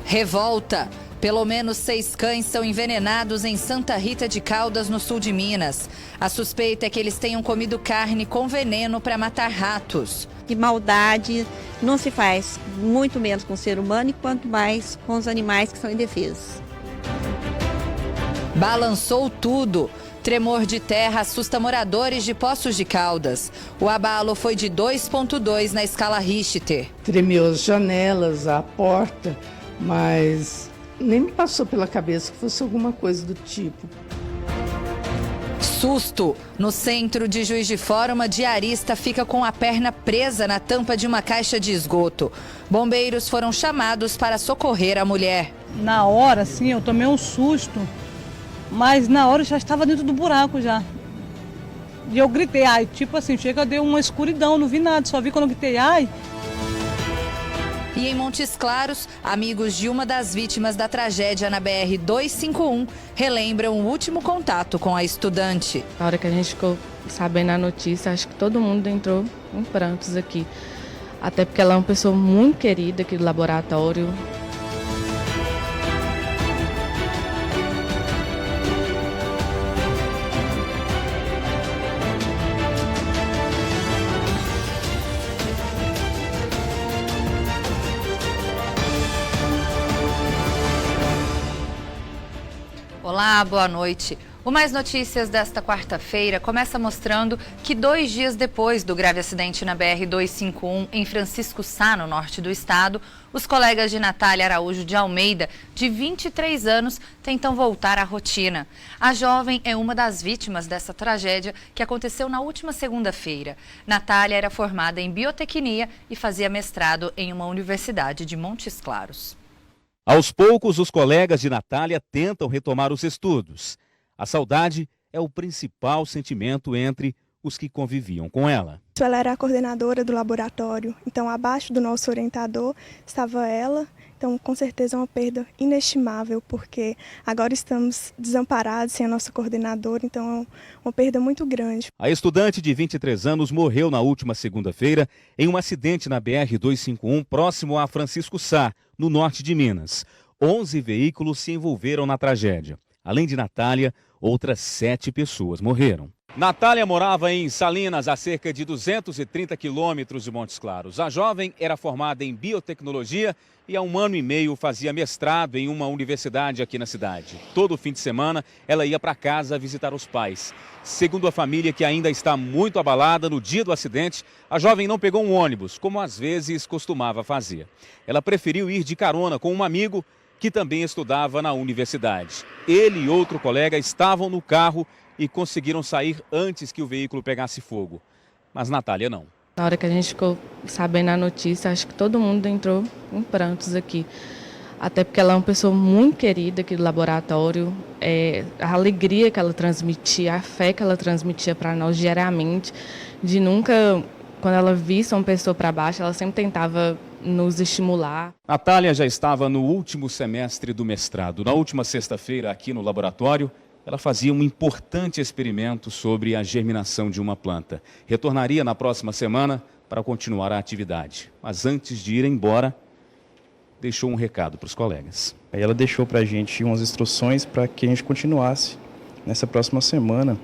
Revolta. Pelo menos 6 cães são envenenados em Santa Rita de Caldas, no sul de Minas. A suspeita é que eles tenham comido carne com veneno para matar ratos. Que maldade não se faz, muito menos com o ser humano e quanto mais com os animais que são indefesos. Balançou tudo. Tremor de terra assusta moradores de Poços de Caldas. O abalo foi de 2,2 na escala Richter. Tremeu as janelas, a porta, mas nem me passou pela cabeça que fosse alguma coisa do tipo. Susto! No centro de Juiz de Fora, uma diarista fica com a perna presa na tampa de uma caixa de esgoto. Bombeiros foram chamados para socorrer a mulher. Na hora, sim, eu tomei um susto, mas na hora eu já estava dentro do buraco já. E eu gritei, ai, tipo assim, chega, deu uma escuridão, não vi nada, só vi quando eu gritei, ai. E em Montes Claros, amigos de uma das vítimas da tragédia na BR-251 relembram o último contato com a estudante. Na hora que a gente ficou sabendo a notícia, acho que todo mundo entrou em prantos aqui. Até porque ela é uma pessoa muito querida aqui do laboratório. Olá, boa noite. O Mais Notícias desta quarta-feira começa mostrando que 2 dias depois do grave acidente na BR-251 em Francisco Sá, no norte do estado, os colegas de Natália Araújo de Almeida, de 23 anos, tentam voltar à rotina. A jovem é uma das vítimas dessa tragédia que aconteceu na última segunda-feira. Natália era formada em biotecnia e fazia mestrado em uma universidade de Montes Claros. Aos poucos, os colegas de Natália tentam retomar os estudos. A saudade é o principal sentimento entre os que conviviam com ela. Ela era a coordenadora do laboratório, então abaixo do nosso orientador estava ela. Então, com certeza é uma perda inestimável, porque agora estamos desamparados sem a nossa coordenadora, então é uma perda muito grande. A estudante de 23 anos morreu na última segunda-feira em um acidente na BR-251 próximo a Francisco Sá, no norte de Minas. 11 veículos se envolveram na tragédia. Além de Natália, outras 7 pessoas morreram. Natália morava em Salinas, a cerca de 230 quilômetros de Montes Claros. A jovem era formada em biotecnologia e há 1 ano e meio fazia mestrado em uma universidade aqui na cidade. Todo fim de semana ela ia para casa visitar os pais. Segundo a família, que ainda está muito abalada, no dia do acidente, a jovem não pegou um ônibus, como às vezes costumava fazer. Ela preferiu ir de carona com um amigo que também estudava na universidade. Ele e outro colega estavam no carro e conseguiram sair antes que o veículo pegasse fogo. Mas Natália não. Na hora que a gente ficou sabendo a notícia, acho que todo mundo entrou em prantos aqui. Até porque ela é uma pessoa muito querida aqui do laboratório. A alegria que ela transmitia, a fé que ela transmitia para nós diariamente, de nunca, quando ela visse uma pessoa para baixo, ela sempre tentava nos estimular. Natália já estava no último semestre do mestrado. Na última sexta-feira, aqui no laboratório, ela fazia um importante experimento sobre a germinação de uma planta. Retornaria na próxima semana para continuar a atividade. Mas antes de ir embora, deixou um recado para os colegas. Aí ela deixou para a gente umas instruções para que a gente continuasse nessa próxima semana.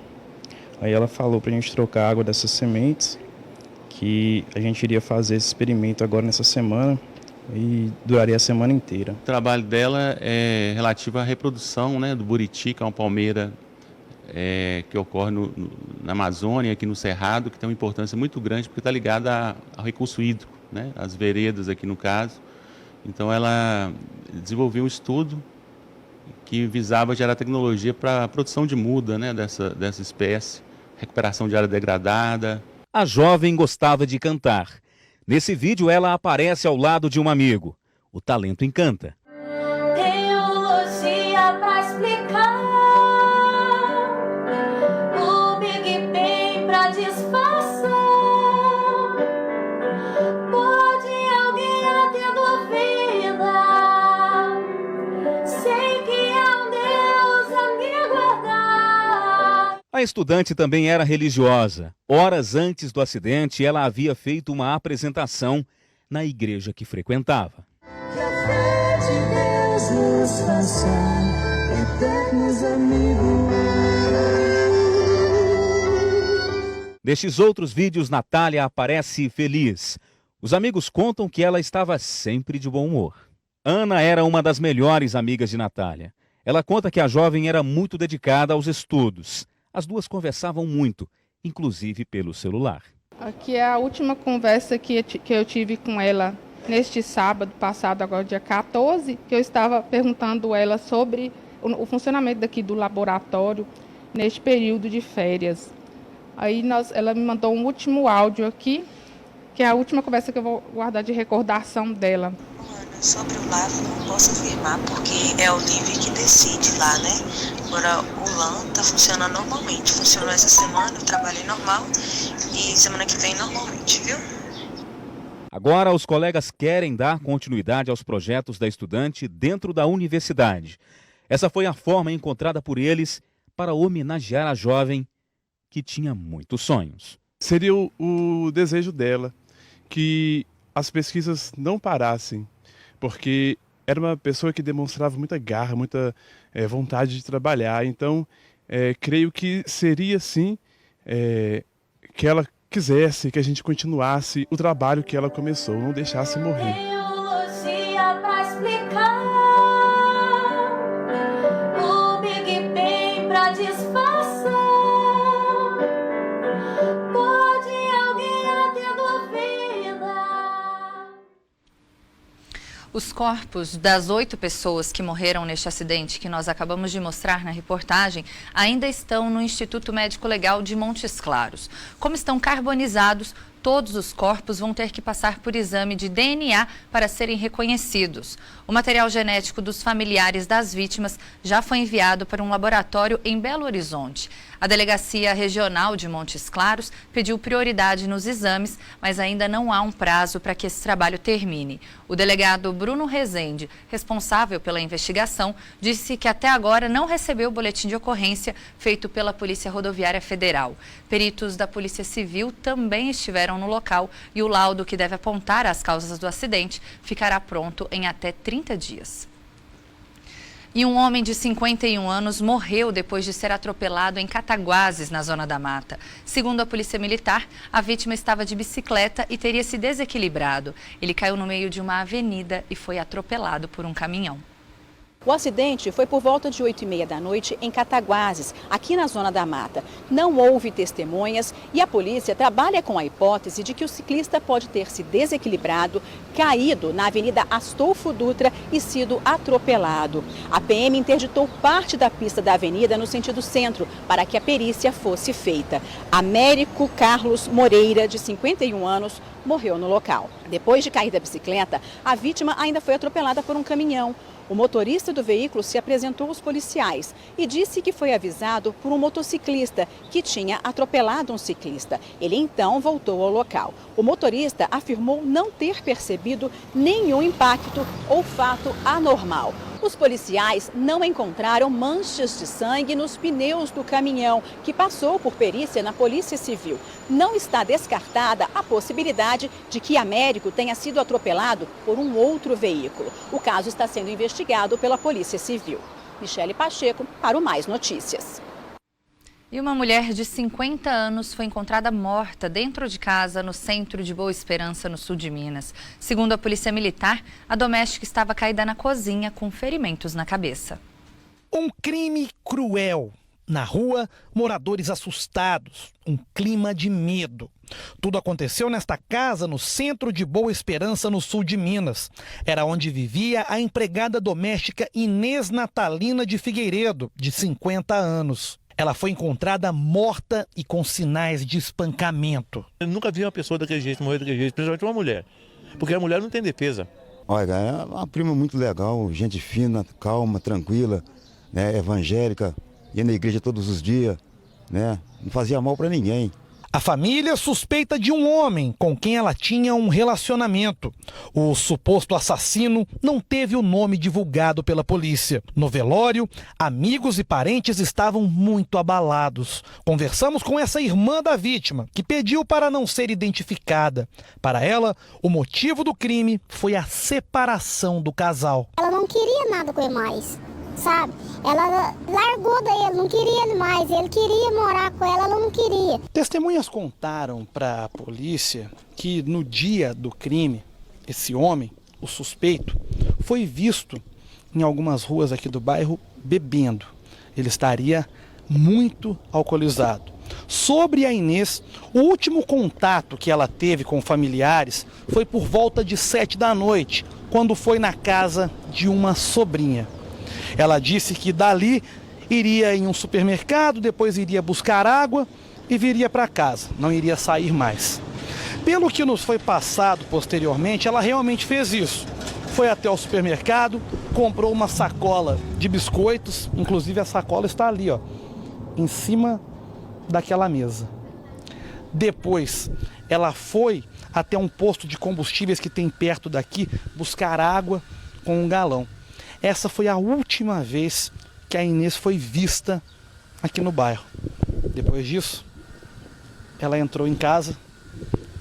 Aí ela falou para a gente trocar a água dessas sementes, que a gente iria fazer esse experimento agora nessa semana e duraria a semana inteira. O trabalho dela é relativo à reprodução, né, do buriti, que é uma palmeira que ocorre na Amazônia, aqui no Cerrado, que tem uma importância muito grande porque está ligada ao recurso hídrico, né, às veredas aqui no caso. Então ela desenvolveu um estudo que visava gerar tecnologia para a produção de muda, né, dessa espécie, recuperação de área degradada. A jovem gostava de cantar. Nesse vídeo, ela aparece ao lado de um amigo. O talento encanta. Teologia pra explicar, o Big Bang pra disfarçar. Pode alguém ter dúvida? Sei que há um Deus a me guardar. A estudante também era religiosa. Horas antes do acidente, ela havia feito uma apresentação na igreja que frequentava. Que a fé de Deus vezes passar eternos amigos. Nestes outros vídeos, Natália aparece feliz. Os amigos contam que ela estava sempre de bom humor. Ana era uma das melhores amigas de Natália. Ela conta que a jovem era muito dedicada aos estudos. As duas conversavam muito, inclusive pelo celular. Aqui é a última conversa que eu tive com ela neste sábado passado, agora dia 14, que eu estava perguntando ela sobre o funcionamento daqui do laboratório neste período de férias. Aí ela me mandou um último áudio aqui, que é a última conversa que eu vou guardar de recordação dela. Sobre o LAV não posso afirmar porque é o LIV que decide lá, né? Agora o LAN está funcionando normalmente. Funcionou essa semana, eu trabalhei normal e semana que vem normalmente, viu? Agora os colegas querem dar continuidade aos projetos da estudante dentro da universidade. Essa foi a forma encontrada por eles para homenagear a jovem que tinha muitos sonhos. Seria o desejo dela que as pesquisas não parassem, porque era uma pessoa que demonstrava muita garra, muita vontade de trabalhar. Então, creio que seria, sim, que ela quisesse que a gente continuasse o trabalho que ela começou, não deixasse morrer. Teologia pra explicar, o Big Bang pra disfarçar. Pode alguém ter dúvida? Os corpos das 8 pessoas que morreram neste acidente que nós acabamos de mostrar na reportagem ainda estão no Instituto Médico Legal de Montes Claros. Como estão carbonizados, todos os corpos vão ter que passar por exame de DNA para serem reconhecidos. O material genético dos familiares das vítimas já foi enviado para um laboratório em Belo Horizonte. A Delegacia Regional de Montes Claros pediu prioridade nos exames, mas ainda não há um prazo para que esse trabalho termine. O delegado Bruno Rezende, responsável pela investigação, disse que até agora não recebeu o boletim de ocorrência feito pela Polícia Rodoviária Federal. Peritos da Polícia Civil também estiveram no local e o laudo que deve apontar as causas do acidente ficará pronto em até 30 dias. E um homem de 51 anos morreu depois de ser atropelado em Cataguases, na Zona da Mata. Segundo a Polícia Militar, a vítima estava de bicicleta e teria se desequilibrado. Ele caiu no meio de uma avenida e foi atropelado por um caminhão. O acidente foi por volta de 8h30 da noite em Cataguases, aqui na Zona da Mata. Não houve testemunhas e a polícia trabalha com a hipótese de que o ciclista pode ter se desequilibrado, caído na Avenida Astolfo Dutra e sido atropelado. A PM interditou parte da pista da avenida no sentido centro para que a perícia fosse feita. Américo Carlos Moreira, de 51 anos, morreu no local. Depois de cair da bicicleta, a vítima ainda foi atropelada por um caminhão. O motorista do veículo se apresentou aos policiais e disse que foi avisado por um motociclista que tinha atropelado um ciclista. Ele então voltou ao local. O motorista afirmou não ter percebido nenhum impacto ou fato anormal. Os policiais não encontraram manchas de sangue nos pneus do caminhão, que passou por perícia na Polícia Civil. Não está descartada a possibilidade de que Américo tenha sido atropelado por um outro veículo. O caso está sendo investigado pela Polícia Civil. Michele Pacheco, para o Mais Notícias. E uma mulher de 50 anos foi encontrada morta dentro de casa no centro de Boa Esperança, no sul de Minas. Segundo a Polícia Militar, a doméstica estava caída na cozinha com ferimentos na cabeça. Um crime cruel. Na rua, moradores assustados, um clima de medo. Tudo aconteceu nesta casa no centro de Boa Esperança, no sul de Minas. Era onde vivia a empregada doméstica Inês Natalina de Figueiredo, de 50 anos. Ela foi encontrada morta e com sinais de espancamento. Eu nunca vi uma pessoa daquele jeito, morrer daquele jeito, principalmente uma mulher. Porque a mulher não tem defesa. Olha, é uma prima muito legal, gente fina, calma, tranquila, né, evangélica, ia na igreja todos os dias, né, não fazia mal para ninguém. A família suspeita de um homem com quem ela tinha um relacionamento. O suposto assassino não teve o nome divulgado pela polícia. No velório, amigos e parentes estavam muito abalados. Conversamos com essa irmã da vítima, que pediu para não ser identificada. Para ela, o motivo do crime foi a separação do casal. Ela não queria nada com ele mais, sabe? Ela largou dele, não queria ele mais, ele queria morar com ela não queria. Testemunhas contaram para a polícia que no dia do crime, esse homem, o suspeito, foi visto em algumas ruas aqui do bairro bebendo. Ele estaria muito alcoolizado. Sobre a Inês, o último contato que ela teve com familiares foi por volta de 7 da noite, quando foi na casa de uma sobrinha. Ela disse que dali iria em um supermercado, depois iria buscar água e viria para casa, não iria sair mais. Pelo que nos foi passado posteriormente, ela realmente fez isso. Foi até o supermercado, comprou uma sacola de biscoitos, inclusive a sacola está ali, ó, em cima daquela mesa. Depois, ela foi até um posto de combustíveis que tem perto daqui, buscar água com um galão. Essa foi a última vez que a Inês foi vista aqui no bairro. Depois disso, ela entrou em casa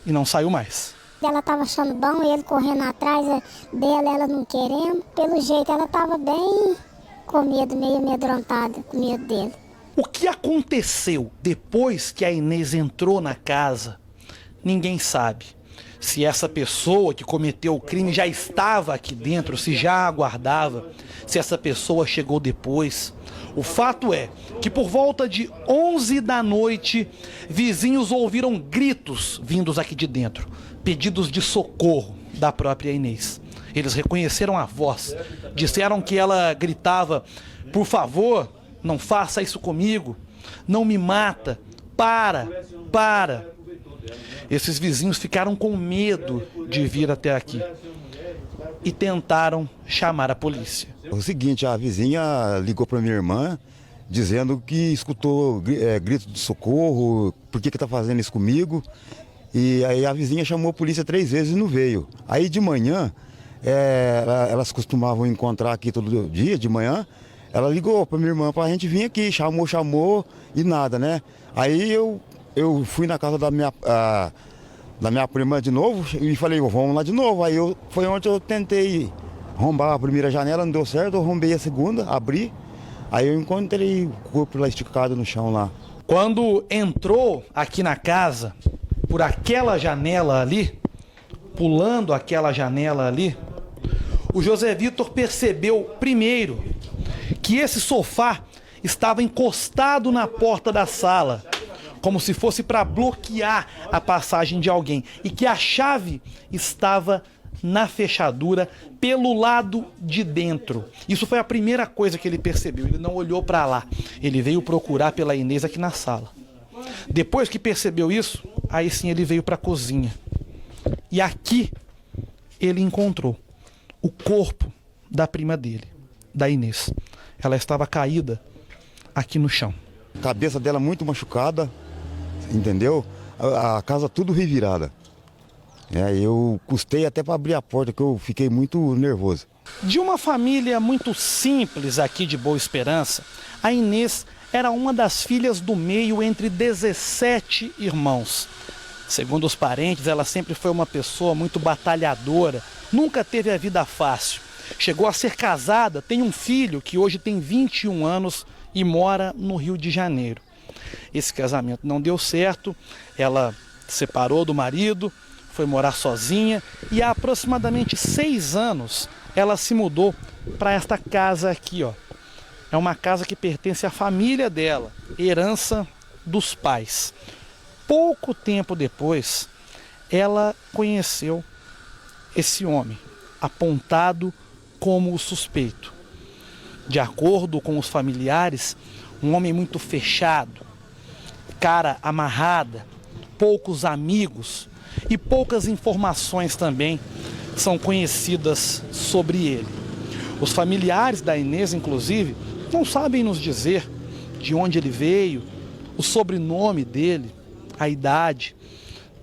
e não saiu mais. Ela estava achando bom, ele correndo atrás dela, ela não querendo. Pelo jeito, ela estava bem com medo, meio amedrontada com medo dele. O que aconteceu depois que a Inês entrou na casa, ninguém sabe. Se essa pessoa que cometeu o crime já estava aqui dentro, se já aguardava, se essa pessoa chegou depois. O fato é que por volta de 11 da noite, vizinhos ouviram gritos vindos aqui de dentro, pedidos de socorro da própria Inês. Eles reconheceram a voz, disseram que ela gritava: "Por favor, não faça isso comigo, não me mata, para. Esses vizinhos ficaram com medo de vir até aqui e tentaram chamar a polícia. O seguinte, a vizinha ligou para minha irmã dizendo que escutou grito de socorro, por que está fazendo isso comigo? E aí a vizinha chamou a polícia 3 vezes e não veio. Aí de manhã, elas costumavam encontrar aqui todo dia, de manhã, ela ligou para minha irmã para a gente vir aqui, chamou e nada, né? Aí eu fui na casa da minha prima de novo e falei, vamos lá de novo. Aí foi onde eu tentei arrombar a primeira janela, não deu certo, eu arrombei a segunda, abri. Aí eu encontrei o corpo lá esticado no chão lá. Quando entrou aqui na casa, por aquela janela ali, pulando aquela janela ali, o José Vitor percebeu primeiro que esse sofá estava encostado na porta da sala, como se fosse para bloquear a passagem de alguém, e que a chave estava na fechadura pelo lado de dentro. Isso foi a primeira coisa que ele percebeu. Ele não olhou para lá, ele veio procurar pela Inês aqui na sala. Depois que percebeu isso, aí sim ele veio para a cozinha. E aqui ele encontrou o corpo da prima dele, da Inês. Ela estava caída aqui no chão. A cabeça dela muito machucada, entendeu? A casa tudo revirada. Eu custei até para abrir a porta, que eu fiquei muito nervoso. De uma família muito simples aqui de Boa Esperança, a Inês era uma das filhas do meio entre 17 irmãos. Segundo os parentes, ela sempre foi uma pessoa muito batalhadora, nunca teve a vida fácil. Chegou a ser casada, tem um filho que hoje tem 21 anos e mora no Rio de Janeiro. Esse casamento não deu certo, ela separou do marido, foi morar sozinha e há aproximadamente 6 anos ela se mudou para esta casa aqui, ó. É uma casa que pertence à família dela, herança dos pais. Pouco tempo depois, ela conheceu esse homem, apontado como o suspeito. De acordo com os familiares, um homem muito fechado, cara amarrada, poucos amigos e poucas informações também são conhecidas sobre ele. Os familiares da Inês, inclusive, não sabem nos dizer de onde ele veio, o sobrenome dele. a idade.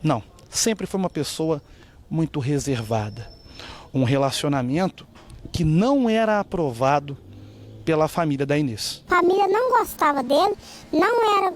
Não, sempre foi uma pessoa muito reservada. Um relacionamento que não era aprovado pela família da Inês. A família não gostava dele, não era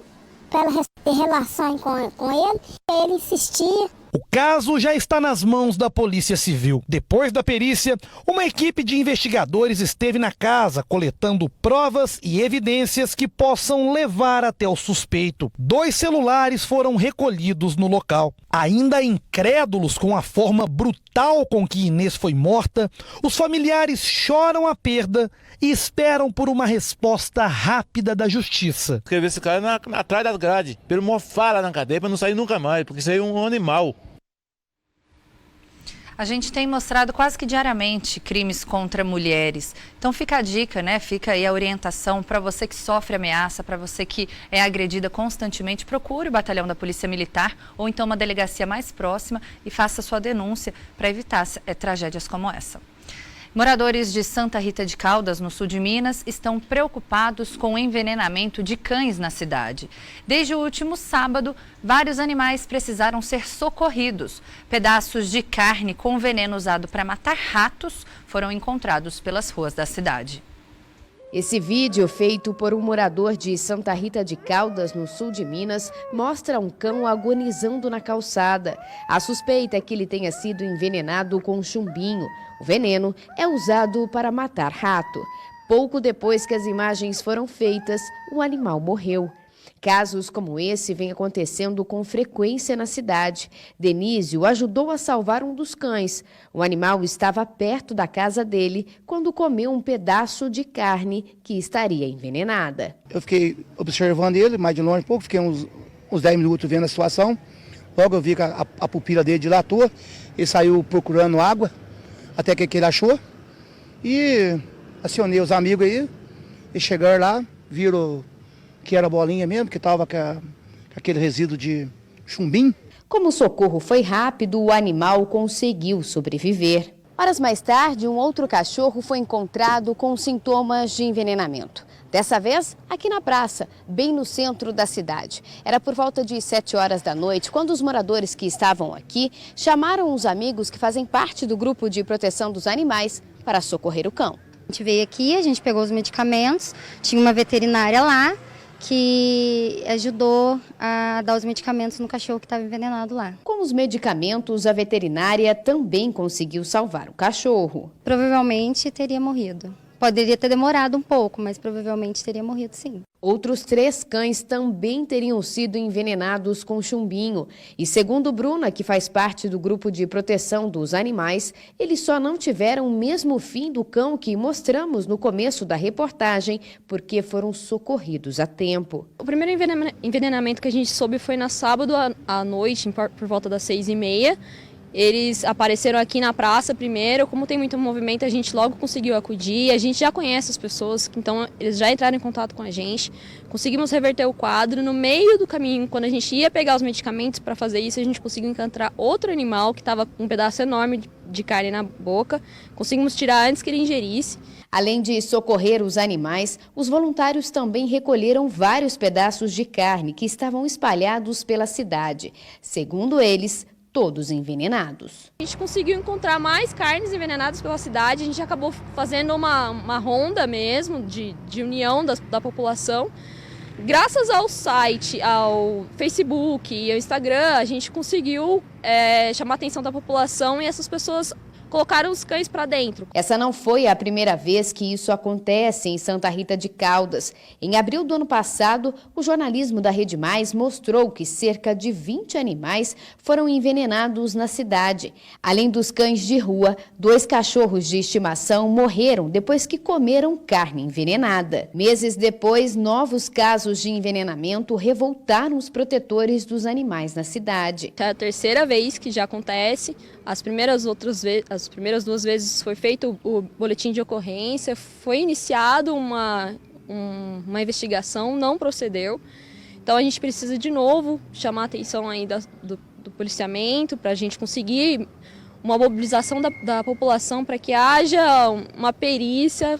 para ela ter relação com ele insistia. O caso já está nas mãos da Polícia Civil. Depois da perícia, uma equipe de investigadores esteve na casa coletando provas e evidências que possam levar até o suspeito. 2 celulares foram recolhidos no local. Ainda incrédulos com a forma brutal com que Inês foi morta, os familiares choram a perda e esperam por uma resposta rápida da justiça. Escrever esse cara atrás das grades, pelo mofar lá na cadeia para não sair nunca mais, porque isso aí é um animal. A gente tem mostrado quase que diariamente crimes contra mulheres. Então fica a dica, né? Fica aí a orientação para você que sofre ameaça, para você que é agredida constantemente. Procure o batalhão da Polícia Militar ou então uma delegacia mais próxima e faça sua denúncia para evitar tragédias como essa. Moradores de Santa Rita de Caldas, no sul de Minas, estão preocupados com o envenenamento de cães na cidade. Desde o último sábado, vários animais precisaram ser socorridos. Pedaços de carne com veneno usado para matar ratos foram encontrados pelas ruas da cidade. Esse vídeo, feito por um morador de Santa Rita de Caldas, no sul de Minas, mostra um cão agonizando na calçada. A suspeita é que ele tenha sido envenenado com chumbinho. O veneno é usado para matar rato. Pouco depois que as imagens foram feitas, o animal morreu. Casos como esse vêm acontecendo com frequência na cidade. Denísio ajudou a salvar um dos cães. O animal estava perto da casa dele quando comeu um pedaço de carne que estaria envenenada. Eu fiquei observando ele mais de longe um pouco, fiquei uns 10 minutos vendo a situação. Logo eu vi que a pupila dele dilatou, ele saiu procurando água, até que ele achou. E acionei os amigos aí, e chegaram lá, viram que era bolinha mesmo, que estava com aquele resíduo de chumbinho. Como o socorro foi rápido, o animal conseguiu sobreviver. Horas mais tarde, um outro cachorro foi encontrado com sintomas de envenenamento. Dessa vez, aqui na praça, bem no centro da cidade. Era por volta de 7 horas da noite, quando os moradores que estavam aqui chamaram os amigos que fazem parte do grupo de proteção dos animais para socorrer o cão. A gente veio aqui, a gente pegou os medicamentos, tinha uma veterinária lá, que ajudou a dar os medicamentos no cachorro que estava envenenado lá. Com os medicamentos, a veterinária também conseguiu salvar o cachorro. Provavelmente teria morrido. Poderia ter demorado um pouco, mas provavelmente teria morrido sim. Outros 3 cães também teriam sido envenenados com chumbinho. E segundo Bruna, que faz parte do grupo de proteção dos animais, eles só não tiveram o mesmo fim do cão que mostramos no começo da reportagem, porque foram socorridos a tempo. O primeiro envenenamento que a gente soube foi na sábado à noite, por volta das 6h30. Eles apareceram aqui na praça primeiro, como tem muito movimento, a gente logo conseguiu acudir, a gente já conhece as pessoas, então eles já entraram em contato com a gente, conseguimos reverter o quadro. No meio do caminho, quando a gente ia pegar os medicamentos para fazer isso, a gente conseguiu encontrar outro animal que estava com um pedaço enorme de carne na boca, conseguimos tirar antes que ele ingerisse. Além de socorrer os animais, os voluntários também recolheram vários pedaços de carne que estavam espalhados pela cidade. Segundo eles, todos envenenados. A gente conseguiu encontrar mais carnes envenenadas pela cidade, a gente acabou fazendo uma ronda mesmo de união da população. Graças ao site, ao Facebook e ao Instagram, a gente conseguiu chamar a atenção da população e essas pessoas colocaram os cães para dentro. Essa não foi a primeira vez que isso acontece em Santa Rita de Caldas. Em abril do ano passado, o jornalismo da Rede Mais mostrou que cerca de 20 animais foram envenenados na cidade. Além dos cães de rua, 2 cachorros de estimação morreram depois que comeram carne envenenada. Meses depois, novos casos de envenenamento revoltaram os protetores dos animais na cidade. É a terceira vez que já acontece. As primeiras 2 vezes foi feito o boletim de ocorrência, foi iniciado uma investigação, não procedeu. Então a gente precisa de novo chamar a atenção aí do policiamento para a gente conseguir uma mobilização da população para que haja uma perícia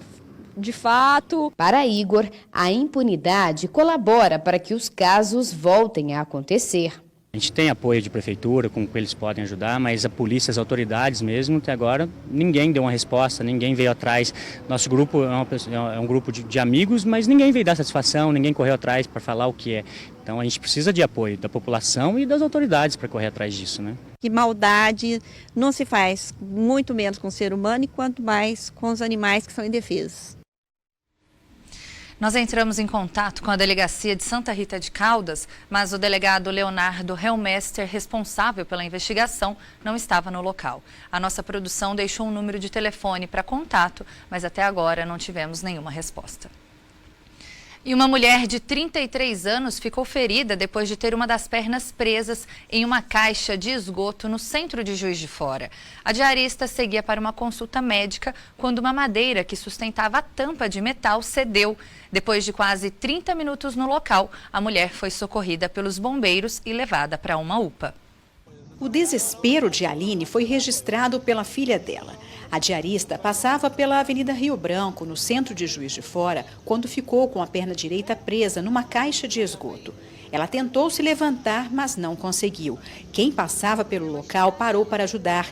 de fato. Para Igor, a impunidade colabora para que os casos voltem a acontecer. A gente tem apoio de prefeitura, com que eles podem ajudar, mas a polícia, as autoridades mesmo, até agora, ninguém deu uma resposta, ninguém veio atrás. Nosso grupo é um grupo de amigos, mas ninguém veio dar satisfação, ninguém correu atrás para falar o que é. Então a gente precisa de apoio da população e das autoridades para correr atrás disso, né? Que maldade não se faz, muito menos com o ser humano e quanto mais com os animais que são indefesos. Nós entramos em contato com a delegacia de Santa Rita de Caldas, mas o delegado Leonardo Helmester, responsável pela investigação, não estava no local. A nossa produção deixou um número de telefone para contato, mas até agora não tivemos nenhuma resposta. E uma mulher de 33 anos ficou ferida depois de ter uma das pernas presas em uma caixa de esgoto no centro de Juiz de Fora. A diarista seguia para uma consulta médica quando uma madeira que sustentava a tampa de metal cedeu. Depois de quase 30 minutos no local, a mulher foi socorrida pelos bombeiros e levada para uma UPA. O desespero de Aline foi registrado pela filha dela. A diarista passava pela Avenida Rio Branco, no centro de Juiz de Fora, quando ficou com a perna direita presa numa caixa de esgoto. Ela tentou se levantar, mas não conseguiu. Quem passava pelo local parou para ajudar.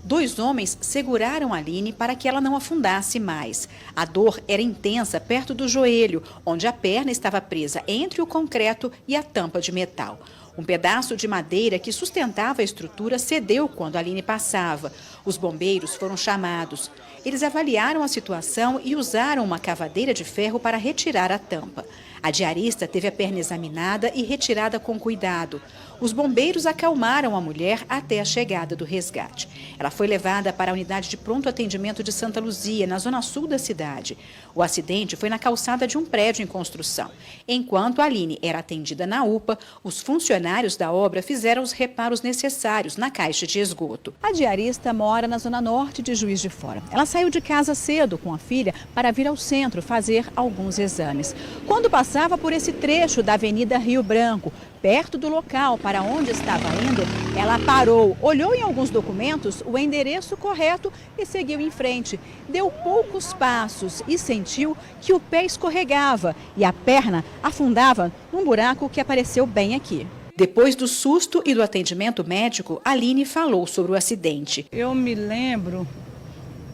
2 homens seguraram Aline para que ela não afundasse mais. A dor era intensa perto do joelho, onde a perna estava presa entre o concreto e a tampa de metal. Um pedaço de madeira que sustentava a estrutura cedeu quando Aline passava. Os bombeiros foram chamados. Eles avaliaram a situação e usaram uma cavadeira de ferro para retirar a tampa. A diarista teve a perna examinada e retirada com cuidado. Os bombeiros acalmaram a mulher até a chegada do resgate. Ela foi levada para a unidade de pronto atendimento de Santa Luzia, na zona sul da cidade. O acidente foi na calçada de um prédio em construção. Enquanto a Aline era atendida na UPA, os funcionários da obra fizeram os reparos necessários na caixa de esgoto. A diarista mora na zona norte de Juiz de Fora. Ela saiu de casa cedo com a filha para vir ao centro fazer alguns exames. Quando passava por esse trecho da Avenida Rio Branco, perto do local para onde estava indo, ela parou, olhou em alguns documentos o endereço correto e seguiu em frente. Deu poucos passos e sentiu que o pé escorregava e a perna afundava num buraco que apareceu bem aqui. Depois do susto e do atendimento médico, Aline falou sobre o acidente. Eu me lembro,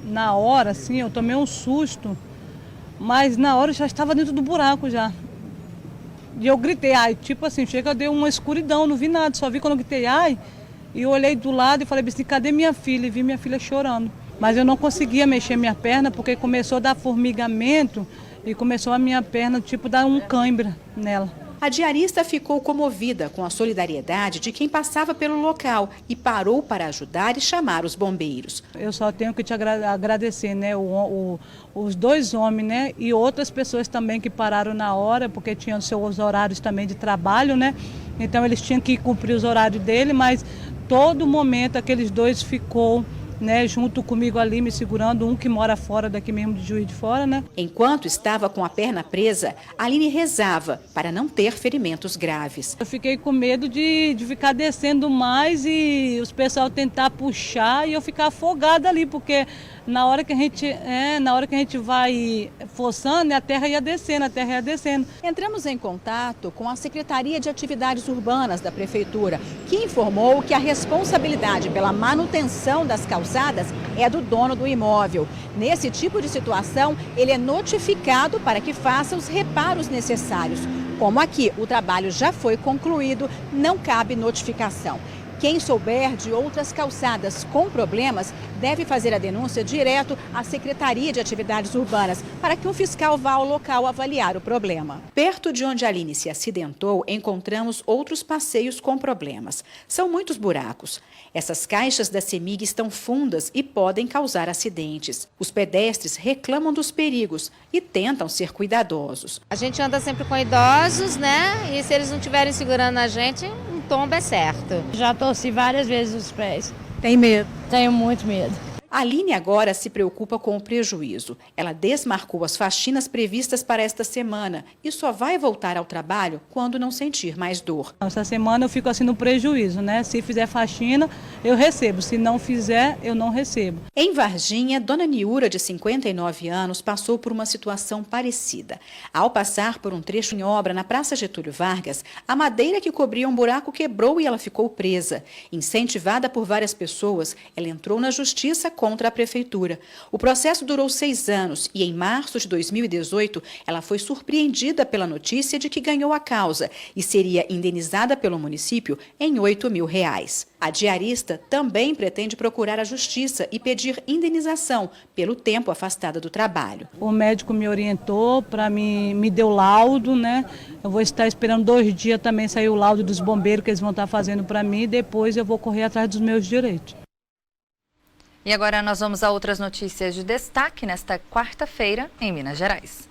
na hora, assim, eu tomei um susto, mas na hora eu já estava dentro do buraco já. E eu gritei, ai, tipo assim, chega, deu uma escuridão, não vi nada, só vi quando eu gritei, ai, e eu olhei do lado e falei assim, cadê minha filha? E vi minha filha chorando. Mas eu não conseguia mexer minha perna porque começou a dar formigamento e começou a minha perna, tipo, dar um cãibra nela. A diarista ficou comovida com a solidariedade de quem passava pelo local e parou para ajudar e chamar os bombeiros. Eu só tenho que te agradecer, né, os 2 homens, né, e outras pessoas também que pararam na hora, porque tinham seus horários também de trabalho, né, então eles tinham que cumprir os horários dele, mas todo momento aqueles 2 ficou, né, junto comigo ali, me segurando, um que mora fora daqui mesmo de Juiz de Fora, né? Enquanto estava com a perna presa, Aline rezava para não ter ferimentos graves. Eu fiquei com medo de ficar descendo mais e os pessoal tentar puxar e eu ficar afogada ali, porque na hora que a gente vai forçando, a terra ia descendo, Entramos em contato com a Secretaria de Atividades Urbanas da Prefeitura, que informou que a responsabilidade pela manutenção das calçadas é do dono do imóvel. Nesse tipo de situação, ele é notificado para que faça os reparos necessários. Como aqui o trabalho já foi concluído, não cabe notificação. Quem souber de outras calçadas com problemas deve fazer a denúncia direto à Secretaria de Atividades Urbanas para que um fiscal vá ao local avaliar o problema. Perto de onde a Aline se acidentou, encontramos outros passeios com problemas. São muitos buracos. Essas caixas da CEMIG estão fundas e podem causar acidentes. Os pedestres reclamam dos perigos e tentam ser cuidadosos. A gente anda sempre com idosos, né? E se eles não estiverem segurando a gente, tombo é certo. Já torci várias vezes os pés. Tem medo? Tenho muito medo. A Aline agora se preocupa com o prejuízo. Ela desmarcou as faxinas previstas para esta semana e só vai voltar ao trabalho quando não sentir mais dor. Essa semana eu fico assim no prejuízo, né? Se fizer faxina, eu recebo. Se não fizer, eu não recebo. Em Varginha, dona Niura, de 59 anos, passou por uma situação parecida. Ao passar por um trecho em obra na Praça Getúlio Vargas, a madeira que cobria um buraco quebrou e ela ficou presa. Incentivada por várias pessoas, ela entrou na justiça contra a prefeitura. O processo durou 6 anos e, em março de 2018, ela foi surpreendida pela notícia de que ganhou a causa e seria indenizada pelo município em R$8 mil. A diarista também pretende procurar a justiça e pedir indenização pelo tempo afastada do trabalho. O médico me orientou, me deu laudo, né? Eu vou estar esperando 2 dias também sair o laudo dos bombeiros que eles vão estar fazendo para mim e depois eu vou correr atrás dos meus direitos. E agora nós vamos a outras notícias de destaque nesta quarta-feira em Minas Gerais.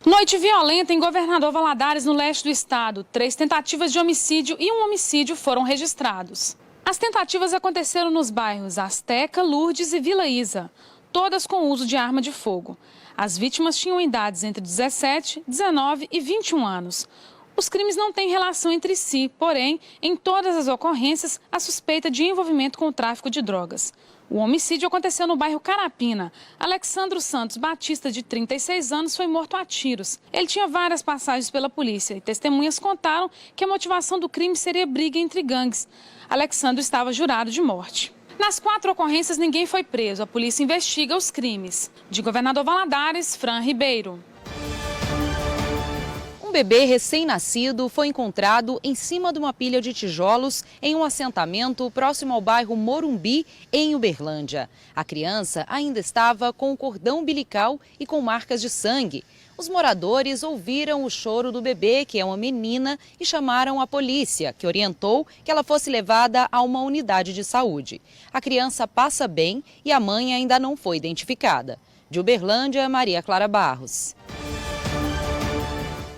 Noite violenta em Governador Valadares, no leste do estado. 3 tentativas de homicídio e um homicídio foram registrados. As tentativas aconteceram nos bairros Azteca, Lourdes e Vila Isa, todas com uso de arma de fogo. As vítimas tinham idades entre 17, 19 e 21 anos. Os crimes não têm relação entre si, porém, em todas as ocorrências, há suspeita de envolvimento com o tráfico de drogas. O homicídio aconteceu no bairro Carapina. Alexandro Santos Batista, de 36 anos, foi morto a tiros. Ele tinha várias passagens pela polícia e testemunhas contaram que a motivação do crime seria briga entre gangues. Alexandro estava jurado de morte. Nas 4 ocorrências, ninguém foi preso. A polícia investiga os crimes. De Governador Valadares, Fran Ribeiro. Um bebê recém-nascido foi encontrado em cima de uma pilha de tijolos em um assentamento próximo ao bairro Morumbi, em Uberlândia. A criança ainda estava com o cordão umbilical e com marcas de sangue. Os moradores ouviram o choro do bebê, que é uma menina, e chamaram a polícia, que orientou que ela fosse levada a uma unidade de saúde. A criança passa bem e a mãe ainda não foi identificada. De Uberlândia, Maria Clara Barros.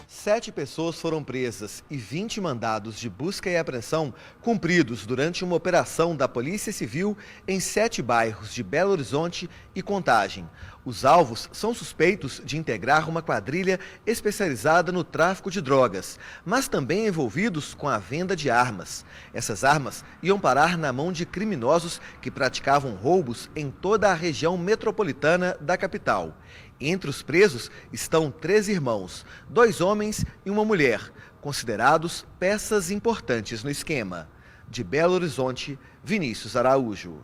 7 pessoas foram presas e 20 mandados de busca e apreensão cumpridos durante uma operação da Polícia Civil em 7 bairros de Belo Horizonte e Contagem. Os alvos são suspeitos de integrar uma quadrilha especializada no tráfico de drogas, mas também envolvidos com a venda de armas. Essas armas iam parar na mão de criminosos que praticavam roubos em toda a região metropolitana da capital. Entre os presos estão 3 irmãos, 2 homens e uma mulher, considerados peças importantes no esquema. De Belo Horizonte, Vinícius Araújo.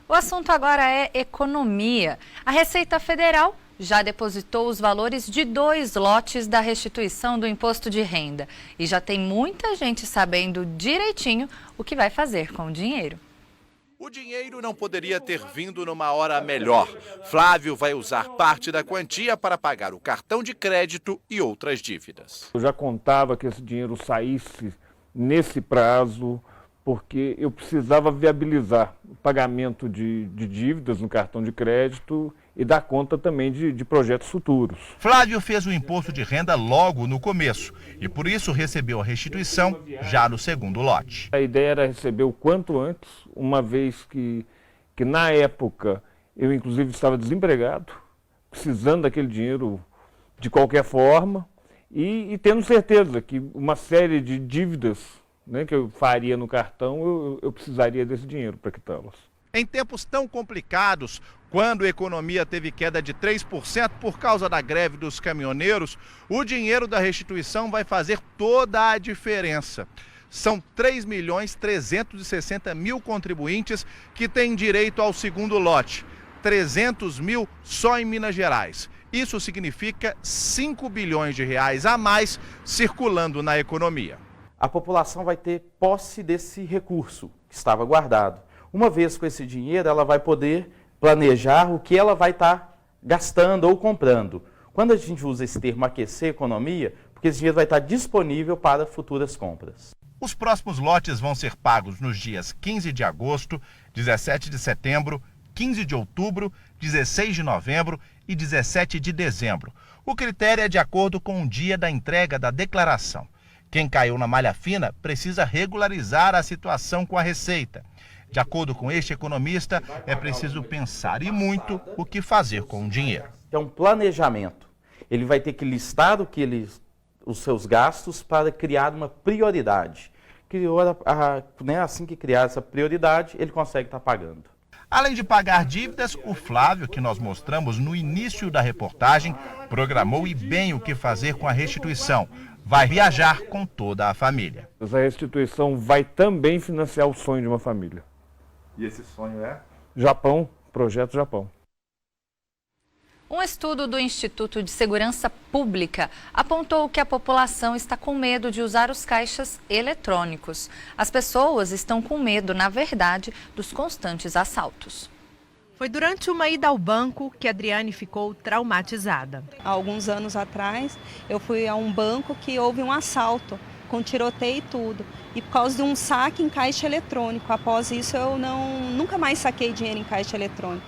O assunto agora é economia. A Receita Federal já depositou os valores de 2 lotes da restituição do imposto de renda. E já tem muita gente sabendo direitinho o que vai fazer com o dinheiro. O dinheiro não poderia ter vindo numa hora melhor. Flávio vai usar parte da quantia para pagar o cartão de crédito e outras dívidas. Eu já contava que esse dinheiro saísse nesse prazo, porque eu precisava viabilizar o pagamento de dívidas no cartão de crédito e dar conta também de projetos futuros. Flávio fez o imposto de renda logo no começo e por isso recebeu a restituição já no segundo lote. A ideia era receber o quanto antes, uma vez que na época eu inclusive estava desempregado, precisando daquele dinheiro de qualquer forma e tendo certeza que uma série de dívidas, né, que eu faria no cartão, eu precisaria desse dinheiro para quitá-las. Em tempos tão complicados, quando a economia teve queda de 3% por causa da greve dos caminhoneiros, o dinheiro da restituição vai fazer toda a diferença. São 3.360.000 contribuintes que têm direito ao segundo lote. 300 mil só em Minas Gerais. Isso significa 5 bilhões de reais a mais circulando na economia. A população vai ter posse desse recurso que estava guardado. Uma vez com esse dinheiro, ela vai poder planejar o que ela vai estar gastando ou comprando. Quando a gente usa esse termo aquecer a economia, porque esse dinheiro vai estar disponível para futuras compras. Os próximos lotes vão ser pagos nos dias 15 de agosto, 17 de setembro, 15 de outubro, 16 de novembro e 17 de dezembro. O critério é de acordo com o dia da entrega da declaração. Quem caiu na malha fina precisa regularizar a situação com a Receita. De acordo com este economista, é preciso pensar e muito o que fazer com o dinheiro. É um planejamento. Ele vai ter que listar os seus gastos para criar uma prioridade. Assim que criar essa prioridade, ele consegue estar pagando. Além de pagar dívidas, o Flávio, que nós mostramos no início da reportagem, programou e bem o que fazer com a restituição. Vai viajar com toda a família. Essa restituição vai também financiar o sonho de uma família. E esse sonho é? Japão, Projeto Japão. Um estudo do Instituto de Segurança Pública apontou que a população está com medo de usar os caixas eletrônicos. As pessoas estão com medo, na verdade, dos constantes assaltos. Foi durante uma ida ao banco que Adriane ficou traumatizada. Há alguns anos atrás, eu fui a um banco que houve um assalto, com tiroteio e tudo. E por causa de um saque em caixa eletrônico. Após isso, eu nunca mais saquei dinheiro em caixa eletrônico.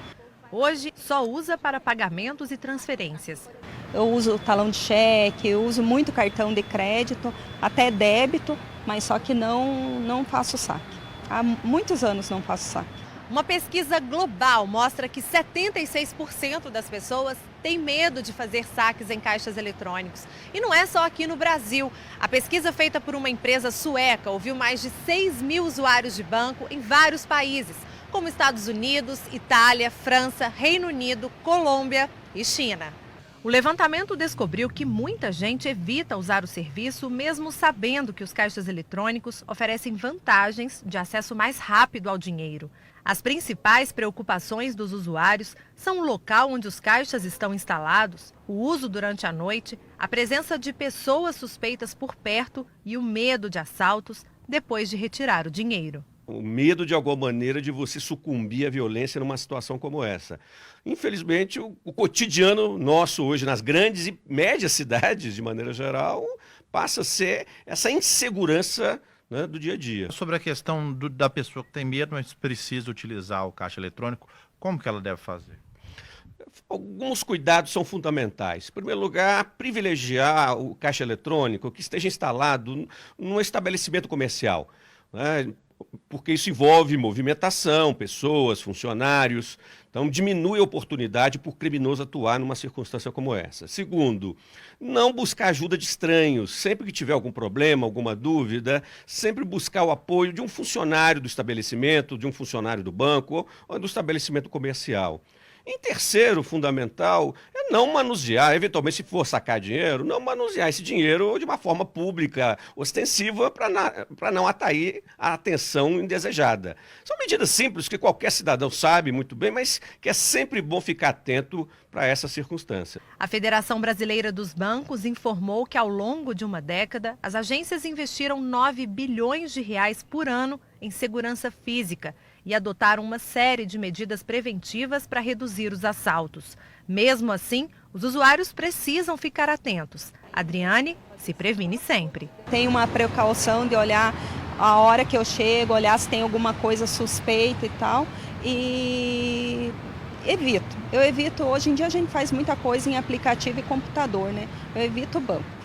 Hoje, só usa para pagamentos e transferências. Eu uso talão de cheque, eu uso muito cartão de crédito, até débito, mas só que não faço saque. Há muitos anos não faço saque. Uma pesquisa global mostra que 76% das pessoas têm medo de fazer saques em caixas eletrônicos. E não é só aqui no Brasil. A pesquisa feita por uma empresa sueca ouviu mais de 6 mil usuários de banco em vários países, como Estados Unidos, Itália, França, Reino Unido, Colômbia e China. O levantamento descobriu que muita gente evita usar o serviço, mesmo sabendo que os caixas eletrônicos oferecem vantagens de acesso mais rápido ao dinheiro. As principais preocupações dos usuários são o local onde os caixas estão instalados, o uso durante a noite, a presença de pessoas suspeitas por perto e o medo de assaltos depois de retirar o dinheiro. O medo, de alguma maneira, de você sucumbir à violência numa situação como essa. Infelizmente, o cotidiano nosso hoje, nas grandes e médias cidades, de maneira geral, passa a ser essa insegurança, né, do dia a dia. Sobre a questão da pessoa que tem medo, mas precisa utilizar o caixa eletrônico, como que ela deve fazer? Alguns cuidados são fundamentais. Em primeiro lugar, privilegiar o caixa eletrônico que esteja instalado num estabelecimento comercial, né? Porque isso envolve movimentação, pessoas, funcionários. Então, diminui a oportunidade por criminoso atuar numa circunstância como essa. Segundo, não buscar ajuda de estranhos. Sempre que tiver algum problema, alguma dúvida, sempre buscar o apoio de um funcionário do estabelecimento, de um funcionário do banco ou do estabelecimento comercial. Em terceiro, fundamental, é não manusear, eventualmente, se for sacar dinheiro, não manusear esse dinheiro de uma forma pública, ostensiva, para não atrair a atenção indesejada. São medidas simples que qualquer cidadão sabe muito bem, mas que é sempre bom ficar atento para essa circunstância. A Federação Brasileira dos Bancos informou que, ao longo de uma década, as agências investiram 9 bilhões de reais por ano em segurança física e adotaram uma série de medidas preventivas para reduzir os assaltos. Mesmo assim, os usuários precisam ficar atentos. Adriane se previne sempre. Tem uma precaução de olhar a hora que eu chego, olhar se tem alguma coisa suspeita e tal, e evito. Eu evito, hoje em dia a gente faz muita coisa em aplicativo e computador, né? Eu evito o banco.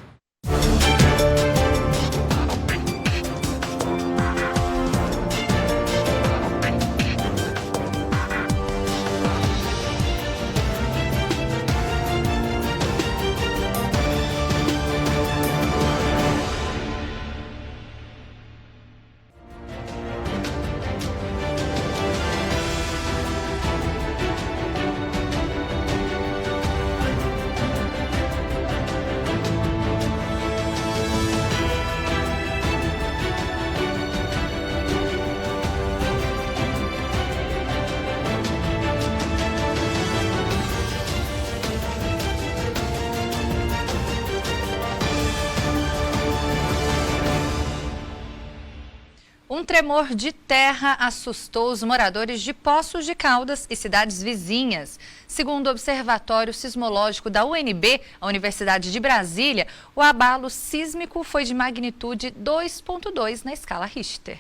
Um tremor de terra assustou os moradores de Poços de Caldas e cidades vizinhas. Segundo o Observatório Sismológico da UNB, a Universidade de Brasília, o abalo sísmico foi de magnitude 2,2 na escala Richter.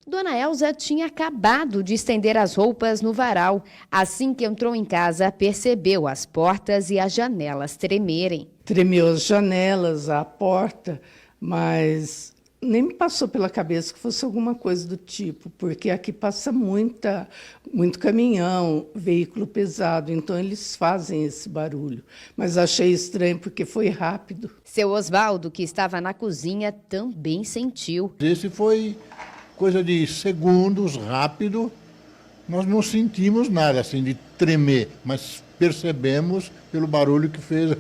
Dona Elza tinha acabado de estender as roupas no varal. Assim que entrou em casa, percebeu as portas e as janelas tremerem. Tremeu as janelas, a porta, mas nem me passou pela cabeça que fosse alguma coisa do tipo, porque aqui passa muito caminhão, veículo pesado, então eles fazem esse barulho. Mas achei estranho porque foi rápido. Seu Osvaldo, que estava na cozinha, também sentiu. Esse foi coisa de segundos, rápido. Nós não sentimos nada assim de tremer, mas percebemos pelo barulho que fez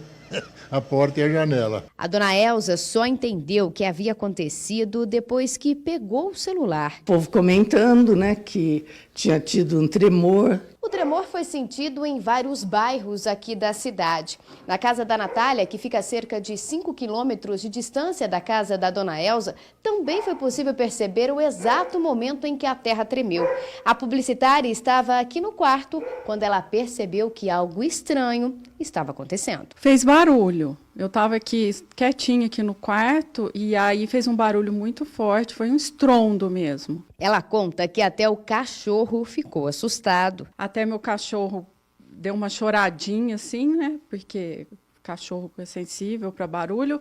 a porta e a janela. A dona Elza só entendeu o que havia acontecido depois que pegou o celular. O povo comentando, né, que tinha tido um tremor. O tremor foi sentido em vários bairros aqui da cidade. Na casa da Natália, que fica a cerca de 5 quilômetros de distância da casa da dona Elza, também foi possível perceber o exato momento em que a terra tremeu. A publicitária estava aqui no quarto quando ela percebeu que algo estranho estava acontecendo. Fez barulho. Eu estava aqui quietinha aqui no quarto e aí fez um barulho muito forte, foi um estrondo mesmo. Ela conta que até o cachorro ficou assustado. Até meu cachorro deu uma choradinha assim, né? Porque o cachorro é sensível para barulho.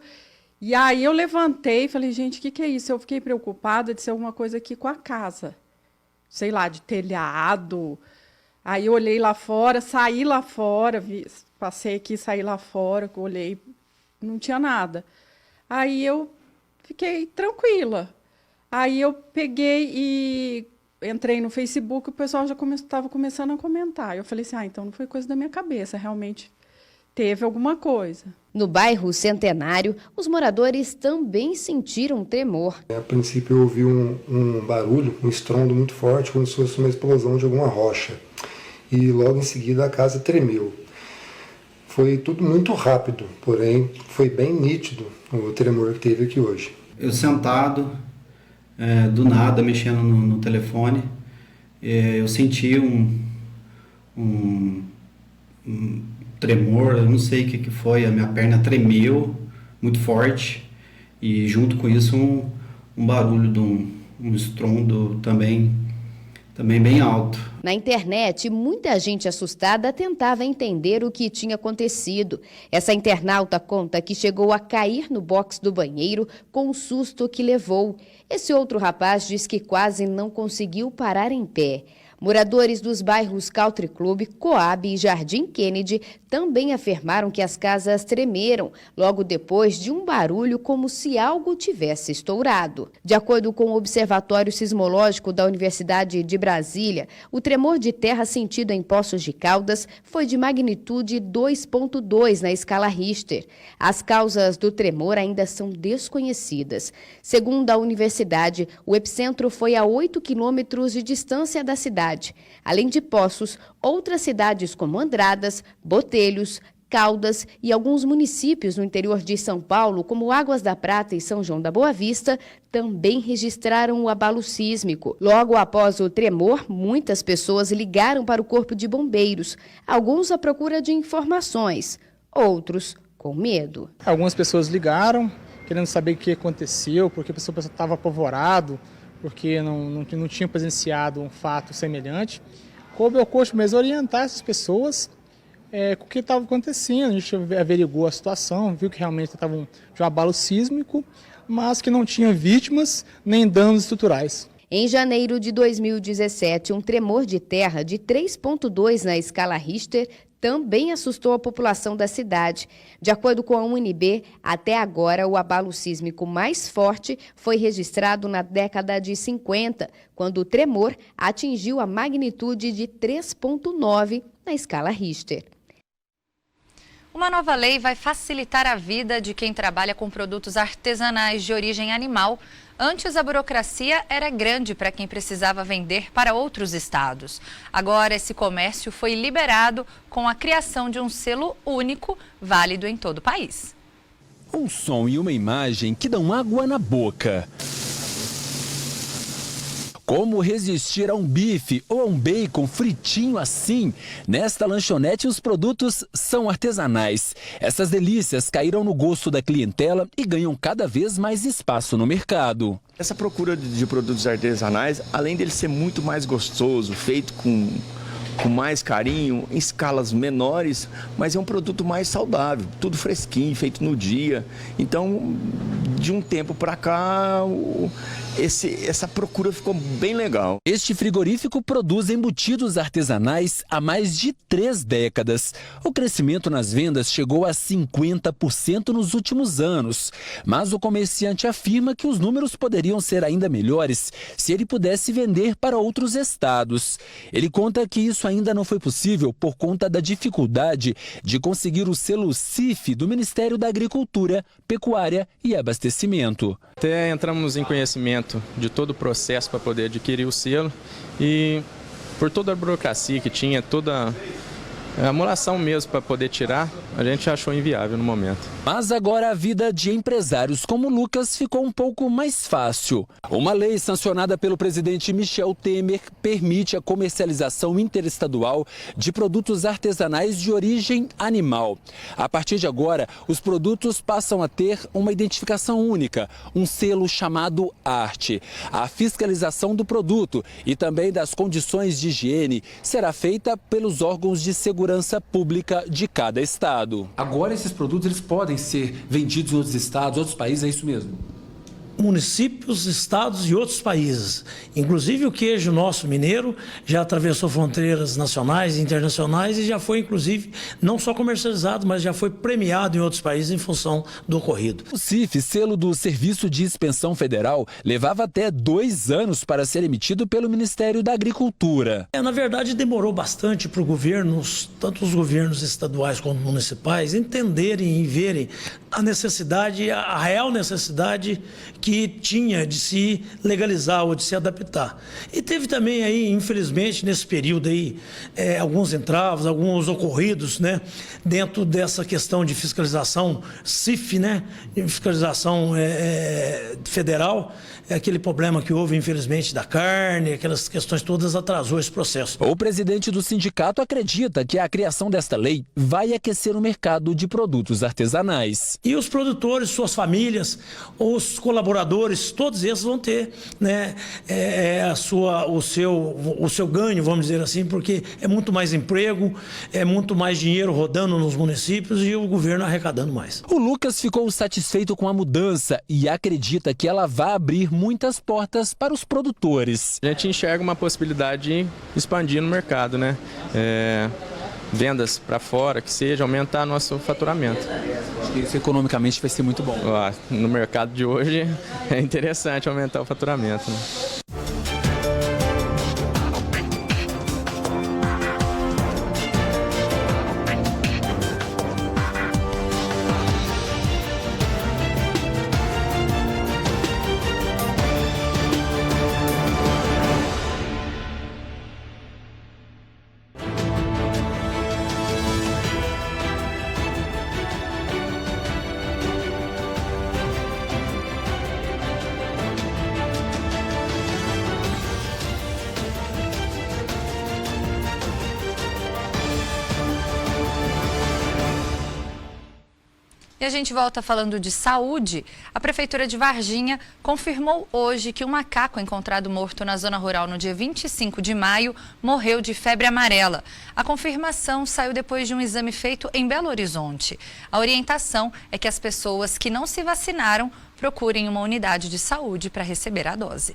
E aí eu levantei e falei, gente, o que é isso? Eu fiquei preocupada de ser alguma coisa aqui com a casa. Sei lá, de telhado. Aí eu olhei lá fora, saí lá fora, passei aqui, saí lá fora, olhei, não tinha nada. Aí eu fiquei tranquila. Aí eu peguei e entrei no Facebook, o pessoal já estava começando a comentar. Eu falei assim, então não foi coisa da minha cabeça, realmente teve alguma coisa. No bairro Centenário, os moradores também sentiram tremor. A princípio eu ouvi um barulho, um estrondo muito forte, como se fosse uma explosão de alguma rocha. E logo em seguida a casa tremeu. Foi tudo muito rápido, porém foi bem nítido o tremor que teve aqui hoje. Eu sentado, do nada, mexendo no telefone, eu senti um tremor, eu não sei o que foi, a minha perna tremeu muito forte e junto com isso um barulho de um estrondo também bem alto. Na internet, muita gente assustada tentava entender o que tinha acontecido. Essa internauta conta que chegou a cair no box do banheiro com o susto que levou. Esse outro rapaz diz que quase não conseguiu parar em pé. Moradores dos bairros Country Club, Coab e Jardim Kennedy também afirmaram que as casas tremeram logo depois de um barulho como se algo tivesse estourado. De acordo com o Observatório Sismológico da Universidade de Brasília, o tremor de terra sentido em Poços de Caldas foi de magnitude 2,2 na escala Richter. As causas do tremor ainda são desconhecidas. Segundo a universidade, o epicentro foi a 8 quilômetros de distância da cidade. Além de Poços, outras cidades como Andradas, Botelhos, Caldas e alguns municípios no interior de São Paulo, como Águas da Prata e São João da Boa Vista, também registraram o abalo sísmico. Logo após o tremor, muitas pessoas ligaram para o Corpo de Bombeiros, alguns à procura de informações, outros com medo. Algumas pessoas ligaram, querendo saber o que aconteceu, porque a pessoa estava apavorado, porque não tinha presenciado um fato semelhante. Coube ao corpo mesmo orientar essas pessoas com o que estava acontecendo. A gente averigou a situação, viu que realmente estava de um abalo sísmico, mas que não tinha vítimas nem danos estruturais. Em janeiro de 2017, um tremor de terra de 3,2 na escala Richter também assustou a população da cidade. De acordo com a UNB, até agora o abalo sísmico mais forte foi registrado na década de 50, quando o tremor atingiu a magnitude de 3,9 na escala Richter. Uma nova lei vai facilitar a vida de quem trabalha com produtos artesanais de origem animal. Antes, a burocracia era grande para quem precisava vender para outros estados. Agora, esse comércio foi liberado com a criação de um selo único, válido em todo o país. Um som e uma imagem que dão água na boca. Como resistir a um bife ou a um bacon fritinho assim? Nesta lanchonete, os produtos são artesanais. Essas delícias caíram no gosto da clientela e ganham cada vez mais espaço no mercado. Essa procura de produtos artesanais, além dele ser muito mais gostoso, feito com mais carinho, em escalas menores, mas é um produto mais saudável, tudo fresquinho, feito no dia. Então, de um tempo para cá, essa procura ficou bem legal. Este frigorífico produz embutidos artesanais há mais de 3 décadas. O crescimento nas vendas chegou a 50% nos últimos anos. Mas o comerciante afirma que os números poderiam ser ainda melhores se ele pudesse vender para outros estados. Ele conta que isso ainda não foi possível por conta da dificuldade de conseguir o selo CIF do Ministério da Agricultura, Pecuária e Abastecimento. Até entramos em conhecimento de todo o processo para poder adquirir o selo e por toda a burocracia que tinha, toda a amolação mesmo para poder tirar, a gente achou inviável no momento. Mas agora a vida de empresários como Lucas ficou um pouco mais fácil. Uma lei sancionada pelo presidente Michel Temer permite a comercialização interestadual de produtos artesanais de origem animal. A partir de agora, os produtos passam a ter uma identificação única, um selo chamado Arte. A fiscalização do produto e também das condições de higiene será feita pelos órgãos de segurança pública de cada estado. Agora esses produtos eles podem ser vendidos em outros estados, outros países, é isso mesmo? Municípios, estados e outros países. Inclusive o queijo nosso mineiro já atravessou fronteiras nacionais e internacionais e já foi, inclusive, não só comercializado, mas já foi premiado em outros países em função do ocorrido. O CIF, selo do Serviço de Inspeção Federal, levava até 2 anos para ser emitido pelo Ministério da Agricultura. Na verdade, demorou bastante para os governos, tanto os governos estaduais quanto municipais, entenderem e verem a necessidade, a real necessidade que tinha de se legalizar ou de se adaptar. E teve também aí, infelizmente, nesse período aí, alguns entraves, alguns ocorridos, né, dentro dessa questão de fiscalização CIF, né, de fiscalização federal, aquele problema que houve, infelizmente, da carne, aquelas questões todas atrasou esse processo. O presidente do sindicato acredita que a criação desta lei vai aquecer o mercado de produtos artesanais. E os produtores, suas famílias, os colaboradores, todos esses vão ter, né, o seu ganho, vamos dizer assim, porque é muito mais emprego, é muito mais dinheiro rodando nos municípios e o governo arrecadando mais. O Lucas ficou satisfeito com a mudança e acredita que ela vai abrir muitas portas para os produtores. A gente enxerga uma possibilidade de expandir no mercado, né? Vendas para fora, que seja, aumentar nosso faturamento. Acho que isso economicamente vai ser muito bom. No mercado de hoje é interessante aumentar o faturamento, né? E a gente volta falando de saúde. A Prefeitura de Varginha confirmou hoje que um macaco encontrado morto na zona rural no dia 25 de maio morreu de febre amarela. A confirmação saiu depois de um exame feito em Belo Horizonte. A orientação é que as pessoas que não se vacinaram procurem uma unidade de saúde para receber a dose.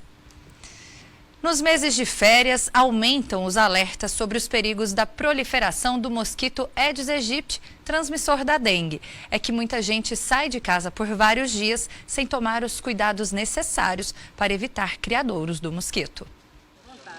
Nos meses de férias, aumentam os alertas sobre os perigos da proliferação do mosquito Aedes aegypti, transmissor da dengue. É que muita gente sai de casa por vários dias sem tomar os cuidados necessários para evitar criadouros do mosquito.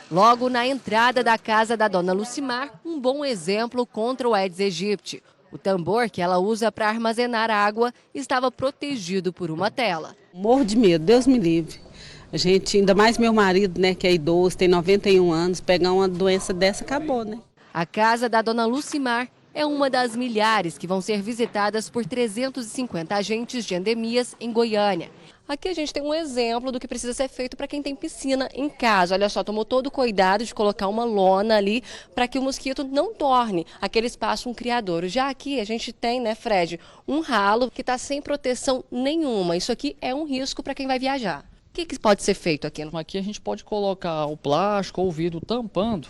Logo na entrada da casa da dona Lucimar, um bom exemplo contra o Aedes aegypti. O tambor que ela usa para armazenar água estava protegido por uma tela. Morro de medo, Deus me livre. A gente, ainda mais meu marido, né, que é idoso, tem 91 anos, pegar uma doença dessa, acabou, né? A casa da dona Lucimar é uma das milhares que vão ser visitadas por 350 agentes de endemias em Goiânia. Aqui a gente tem um exemplo do que precisa ser feito para quem tem piscina em casa. Olha só, tomou todo o cuidado de colocar uma lona ali para que o mosquito não torne aquele espaço um criadouro. Já aqui a gente tem, né, Fred, um ralo que está sem proteção nenhuma. Isso aqui é um risco para quem vai viajar. O que pode ser feito aqui? Aqui a gente pode colocar o plástico ou o vidro tampando,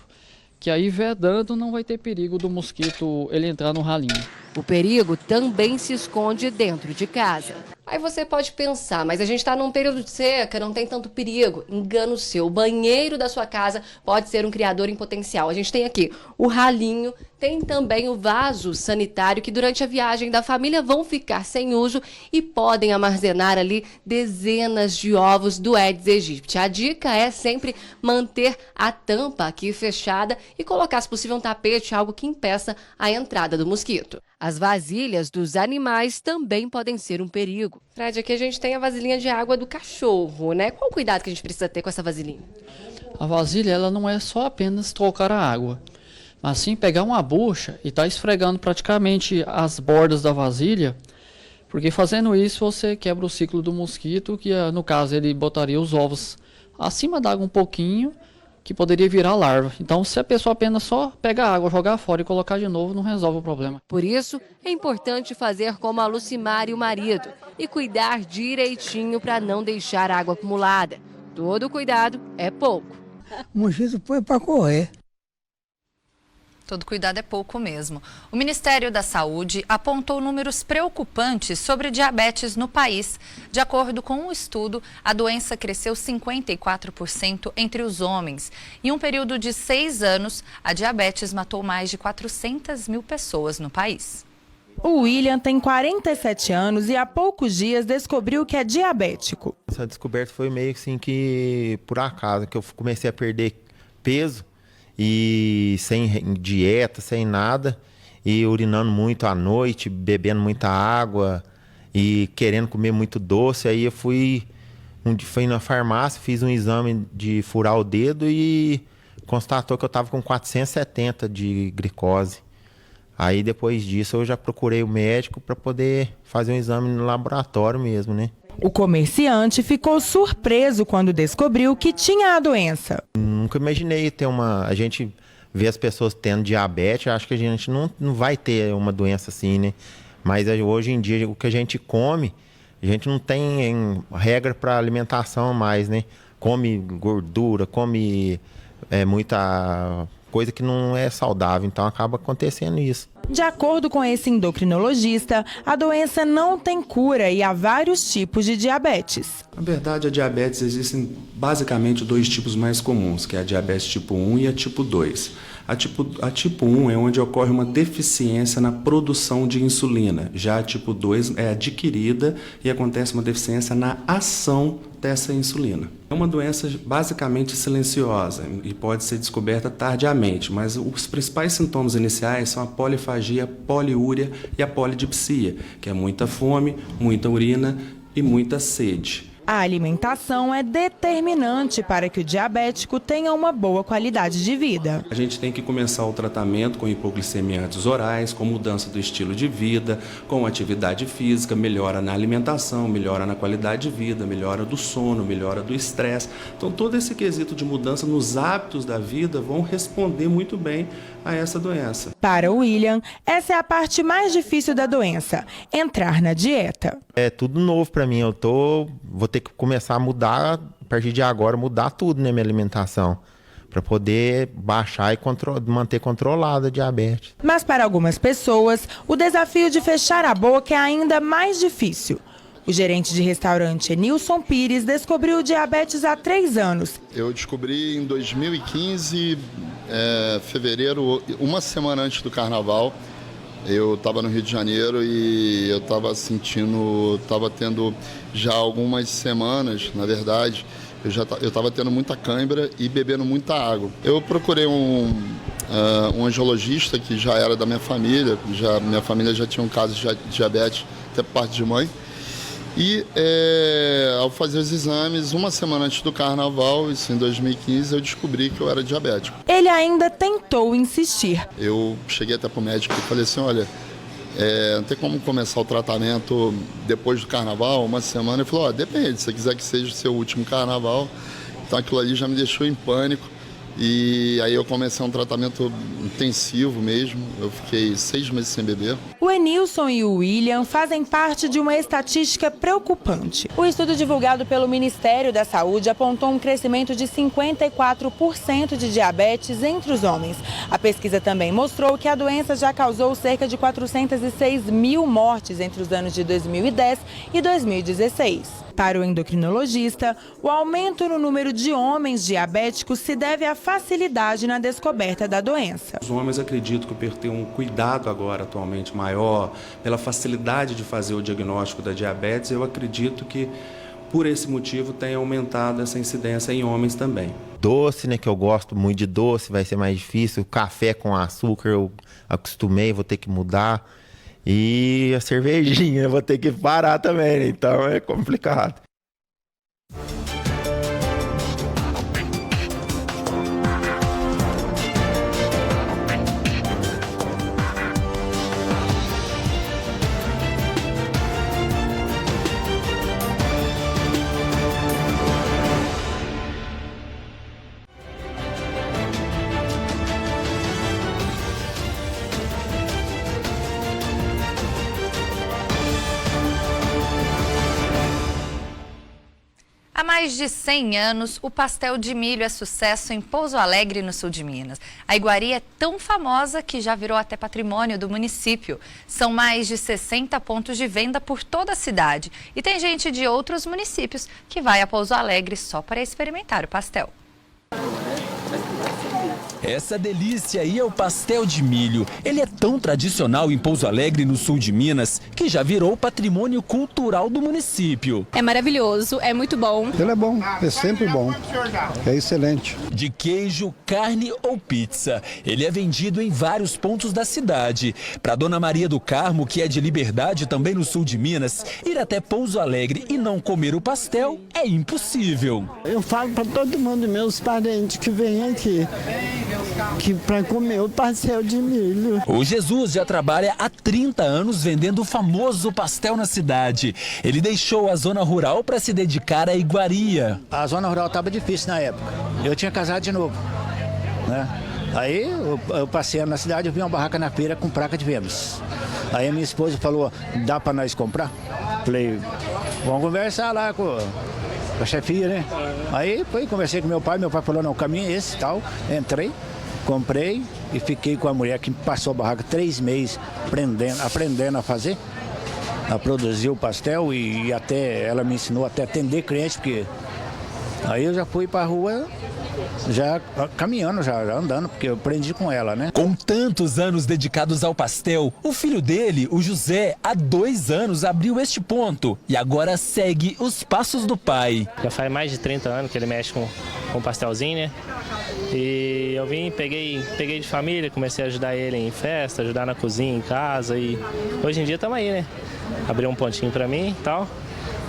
que aí vedando não vai ter perigo do mosquito ele entrar no ralinho. O perigo também se esconde dentro de casa. Aí você pode pensar, mas a gente está num período de seca, não tem tanto perigo. Engano seu, o banheiro da sua casa pode ser um criador em potencial. A gente tem aqui o ralinho, tem também o vaso sanitário, que durante a viagem da família vão ficar sem uso e podem armazenar ali dezenas de ovos do Aedes aegypti. A dica é sempre manter a tampa aqui fechada e colocar, se possível, um tapete, algo que impeça a entrada do mosquito. As vasilhas dos animais também podem ser um perigo. Fred, aqui a gente tem a vasilhinha de água do cachorro, né? Qual o cuidado que a gente precisa ter com essa vasilhinha? A vasilha, ela não é só apenas trocar a água, mas sim pegar uma bucha e estar esfregando praticamente as bordas da vasilha, porque fazendo isso você quebra o ciclo do mosquito, que no caso ele botaria os ovos acima da água um pouquinho, que poderia virar larva. Então, se a pessoa apenas só pegar a água, jogar fora e colocar de novo, não resolve o problema. Por isso, é importante fazer como a Lucimar e o marido e cuidar direitinho para não deixar água acumulada. Todo cuidado é pouco. O mosquito põe para correr. Todo cuidado é pouco mesmo. O Ministério da Saúde apontou números preocupantes sobre diabetes no país. De acordo com um estudo, a doença cresceu 54% entre os homens. Em um período de 6 anos, a diabetes matou mais de 400 mil pessoas no país. O William tem 47 anos e há poucos dias descobriu que é diabético. Essa descoberta foi meio assim que por acaso, que eu comecei a perder peso. E sem dieta, sem nada, e urinando muito à noite, bebendo muita água e querendo comer muito doce. Aí eu fui na farmácia, fiz um exame de furar o dedo e constatou que eu estava com 470 de glicose. Aí depois disso eu já procurei o médico para poder fazer um exame no laboratório mesmo, né? O comerciante ficou surpreso quando descobriu que tinha a doença. Nunca imaginei ter a gente vê as pessoas tendo diabetes, acho que a gente não vai ter uma doença assim, né? Mas hoje em dia o que a gente come, a gente não tem regra para alimentação mais, né? Come gordura, come muita coisa que não é saudável, então acaba acontecendo isso. De acordo com esse endocrinologista, a doença não tem cura e há vários tipos de diabetes. Na verdade, a diabetes existem basicamente 2 tipos mais comuns, que é a diabetes tipo 1 e a tipo 2. A tipo 1 é onde ocorre uma deficiência na produção de insulina. Já a tipo 2 é adquirida e acontece uma deficiência na ação dessa insulina. É uma doença basicamente silenciosa e pode ser descoberta tardiamente, mas os principais sintomas iniciais são a polifagia, poliúria e a polidipsia, que é muita fome, muita urina e muita sede. A alimentação é determinante para que o diabético tenha uma boa qualidade de vida. A gente tem que começar o tratamento com hipoglicemia antes orais, com mudança do estilo de vida, com atividade física, melhora na alimentação, melhora na qualidade de vida, melhora do sono, melhora do estresse. Então todo esse quesito de mudança nos hábitos da vida vão responder muito bem a essa doença. Para o William, essa é a parte mais difícil da doença, entrar na dieta. É tudo novo para mim, vou ter que começar a mudar, a partir de agora, mudar tudo na minha alimentação, para poder baixar e manter controlada a diabetes. Mas para algumas pessoas, o desafio de fechar a boca é ainda mais difícil. O gerente de restaurante Enilson Pires descobriu diabetes há 3 anos. Eu descobri em 2015, fevereiro, uma semana antes do carnaval. Eu estava no Rio de Janeiro e eu estava tendo já algumas semanas, na verdade, eu estava tendo muita cãibra e bebendo muita água. Eu procurei um angiologista que já era da minha família, minha família já tinha um caso de diabetes, até por parte de mãe. E ao fazer os exames, uma semana antes do carnaval, isso em 2015, eu descobri que eu era diabético. Ele ainda tentou insistir. Eu cheguei até para o médico e falei assim, olha, não tem como começar o tratamento depois do carnaval, uma semana. Ele falou, depende, se você quiser que seja o seu último carnaval. Então aquilo ali já me deixou em pânico. E aí eu comecei um tratamento intensivo mesmo, eu fiquei 6 meses sem beber. O Enilson e o William fazem parte de uma estatística preocupante. O estudo divulgado pelo Ministério da Saúde apontou um crescimento de 54% de diabetes entre os homens. A pesquisa também mostrou que a doença já causou cerca de 406 mil mortes entre os anos de 2010 e 2016. Para o endocrinologista, o aumento no número de homens diabéticos se deve à facilidade na descoberta da doença. Os homens acreditam que por ter um cuidado agora atualmente maior, pela facilidade de fazer o diagnóstico da diabetes, eu acredito que por esse motivo tem aumentado essa incidência em homens também. Doce, né, que eu gosto muito de doce, vai ser mais difícil. Café com açúcar eu acostumei, vou ter que mudar. E a cervejinha, vou ter que parar também, né? Então é complicado. Há mais de 100 anos, o pastel de milho é sucesso em Pouso Alegre, no sul de Minas. A iguaria é tão famosa que já virou até patrimônio do município. São mais de 60 pontos de venda por toda a cidade. E tem gente de outros municípios que vai a Pouso Alegre só para experimentar o pastel. Essa delícia aí é o pastel de milho. Ele é tão tradicional em Pouso Alegre, no sul de Minas, que já virou patrimônio cultural do município. É maravilhoso, é muito bom. Ele é bom, é sempre bom, é excelente. De queijo, carne ou pizza, ele é vendido em vários pontos da cidade. Para Dona Maria do Carmo, que é de Liberdade, também no sul de Minas, ir até Pouso Alegre e não comer o pastel é impossível. Eu falo para todo mundo, meus parentes que vêm aqui, que para comer o pastel de milho. O Jesus já trabalha há 30 anos vendendo o famoso pastel na cidade. Ele deixou a zona rural para se dedicar à iguaria. A zona rural estava difícil na época. Eu tinha casado de novo, né? Aí eu passei na cidade, eu vi uma barraca na feira com placa de vendas. Aí a minha esposa falou, dá para nós comprar? Falei, vamos conversar lá com a chefia, né? Aí conversei com meu pai falou, não, o caminho é esse, tal. Entrei, comprei e fiquei com a mulher que passou a barraca 3 meses aprendendo a fazer, a produzir o pastel e até ela me ensinou até atender clientes, porque aí eu já fui para a rua já caminhando, já andando, porque eu aprendi com ela, né? Com tantos anos dedicados ao pastel, o filho dele, o José, há 2 anos abriu este ponto e agora segue os passos do pai. Já faz mais de 30 anos que ele mexe com pastelzinho, né? E eu peguei de família, comecei a ajudar ele em festa, ajudar na cozinha, em casa e hoje em dia estamos aí, né? Abriu um pontinho para mim e tal.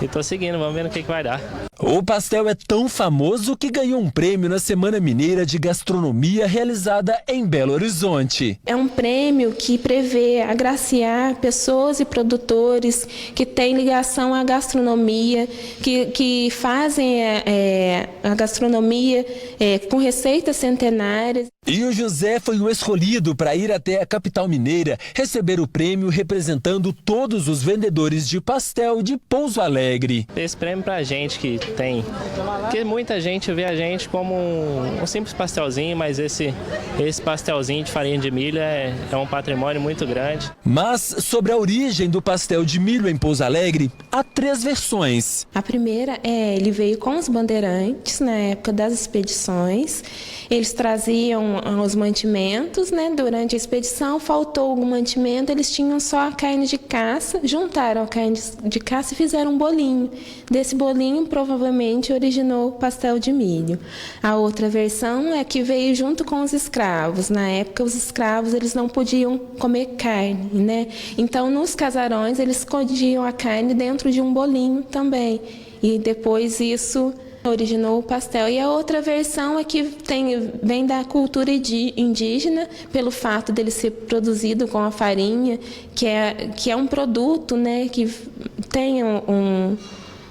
E tô seguindo, vamos ver no que vai dar. O pastel é tão famoso que ganhou um prêmio na Semana Mineira de Gastronomia realizada em Belo Horizonte. É um prêmio que prevê agraciar pessoas e produtores que têm ligação à gastronomia, que fazem a gastronomia com receitas centenárias. E o José foi o escolhido para ir até a capital mineira receber o prêmio representando todos os vendedores de pastel de Pouso Alegre. Esse prêmio pra gente que tem, porque muita gente vê a gente como um simples pastelzinho, mas esse pastelzinho de farinha de milho é um patrimônio muito grande. Mas sobre a origem do pastel de milho em Pouso Alegre, há 3 versões. A primeira ele veio com os bandeirantes na época das expedições. Eles traziam os mantimentos, né? Durante a expedição faltou algum mantimento, eles tinham só a carne de caça, juntaram a carne de caça e fizeram um bolinho. Desse bolinho provavelmente originou o pastel de milho. A outra versão é que veio junto com os escravos. Na época os escravos eles não podiam comer carne, né? Então nos casarões eles escondiam a carne dentro de um bolinho também. E depois isso Originou o pastel. E a outra versão é que vem da cultura indígena, pelo fato dele ser produzido com a farinha, que é um produto, né, que tem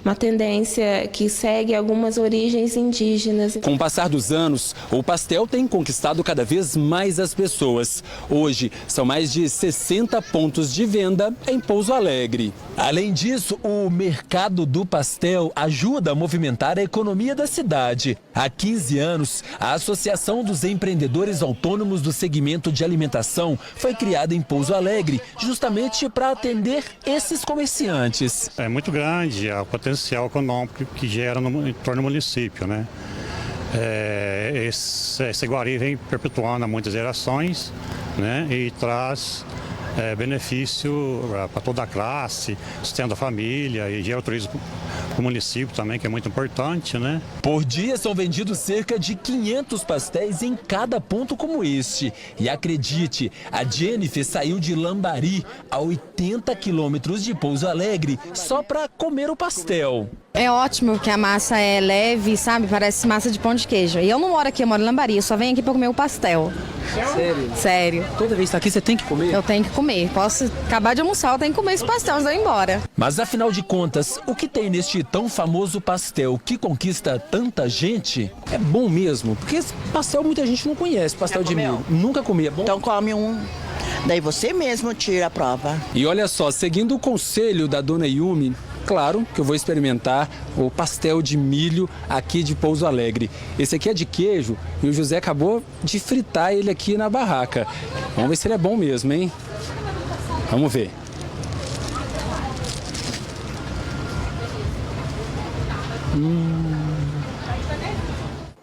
uma tendência que segue algumas origens indígenas. Com o passar dos anos, o pastel tem conquistado cada vez mais as pessoas. Hoje, são mais de 60 pontos de venda em Pouso Alegre. Além disso, o mercado do pastel ajuda a movimentar a economia da cidade. Há 15 anos, a Associação dos Empreendedores Autônomos do Segmento de Alimentação foi criada em Pouso Alegre, justamente para atender esses comerciantes. É muito grande a potencial econômico que gera em torno do município, né? Esse iguari vem perpetuando há muitas gerações, né? E traz benefício para toda a classe, sustenta a família e gera turismo para o município também, que é muito importante, né? Por dia são vendidos cerca de 500 pastéis em cada ponto como este. E acredite, a Jennifer saiu de Lambari, a 80 quilômetros de Pouso Alegre, só para comer o pastel. É ótimo que a massa é leve, sabe? Parece massa de pão de queijo. E eu não moro aqui, eu moro em Lambari, eu só venho aqui para comer o pastel. Sério? Sério. Toda vez que está aqui você tem que comer? Eu tenho que comer. Posso acabar de almoçar, eu tenho que comer esse pastel antes de eu ir embora. Mas afinal de contas, o que tem neste tão famoso pastel que conquista tanta gente? É bom mesmo? Porque esse pastel muita gente não conhece, pastel de milho. Nunca comi, é bom? Então come um. Daí você mesmo tira a prova. E olha só, seguindo o conselho da dona Yumi, claro que eu vou experimentar o pastel de milho aqui de Pouso Alegre. Esse aqui é de queijo e o José acabou de fritar ele aqui na barraca. Vamos ver se ele é bom mesmo, hein? Vamos ver.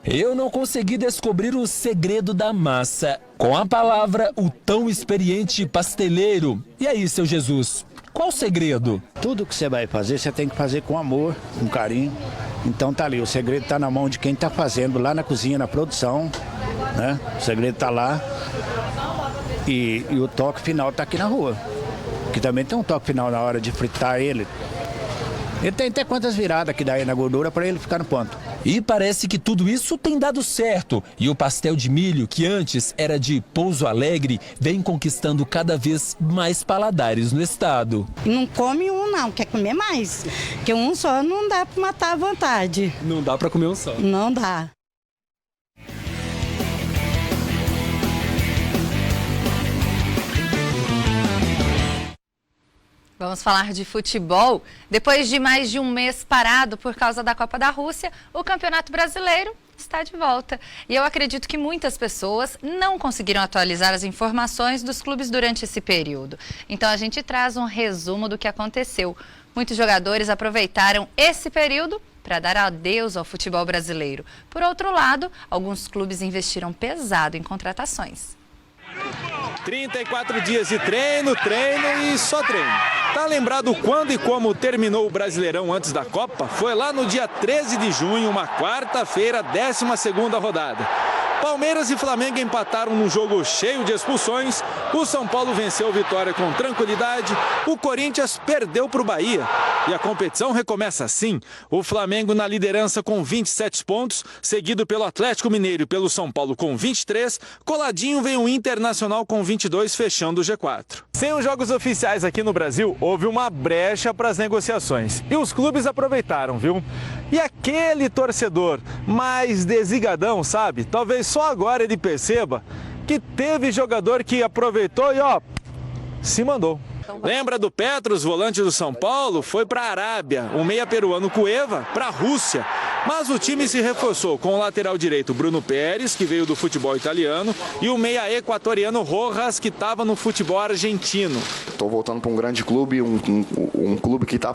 Eu não consegui descobrir o segredo da massa. Com a palavra, o tão experiente pasteleiro. E aí, seu Jesus, qual o segredo? Tudo que você vai fazer, você tem que fazer com amor, com carinho. Então tá ali, o segredo tá na mão de quem tá fazendo, lá na cozinha, na produção, né? O segredo tá lá e o toque final tá aqui na rua. Que também tem um toque final na hora de fritar ele. Ele tem até quantas viradas que dá aí na gordura para ele ficar no ponto. E parece que tudo isso tem dado certo. E o pastel de milho, que antes era de Pouso Alegre, vem conquistando cada vez mais paladares no estado. Não come um não, quer comer mais. Porque um só não dá para matar à vontade. Não dá para comer um só. Não dá. Vamos falar de futebol. Depois de mais de um mês parado por causa da Copa da Rússia, o Campeonato Brasileiro está de volta. E eu acredito que muitas pessoas não conseguiram atualizar as informações dos clubes durante esse período. Então a gente traz um resumo do que aconteceu. Muitos jogadores aproveitaram esse período para dar adeus ao futebol brasileiro. Por outro lado, alguns clubes investiram pesado em contratações. 34 dias de treino e só treino. Tá lembrado quando e como terminou o Brasileirão antes da Copa? Foi lá no dia 13 de junho, uma quarta-feira, 12ª rodada. Palmeiras e Flamengo empataram num jogo cheio de expulsões. O São Paulo venceu o Vitória com tranquilidade. O Corinthians perdeu para o Bahia. E a competição recomeça assim. O Flamengo na liderança com 27 pontos, seguido pelo Atlético Mineiro e pelo São Paulo com 23. Coladinho vem o Internacional com 22, fechando o G4. Sem os jogos oficiais aqui no Brasil, houve uma brecha para as negociações. E os clubes aproveitaram, viu? E aquele torcedor mais desligadão, sabe? Talvez só agora ele perceba que teve jogador que aproveitou e se mandou. Lembra do Petros, volante do São Paulo? Foi para a Arábia. O meia peruano Cueva para a Rússia. Mas o time se reforçou com o lateral direito Bruno Pérez, que veio do futebol italiano, e o meia equatoriano Rojas, que estava no futebol argentino. Estou voltando para um grande clube, um clube que está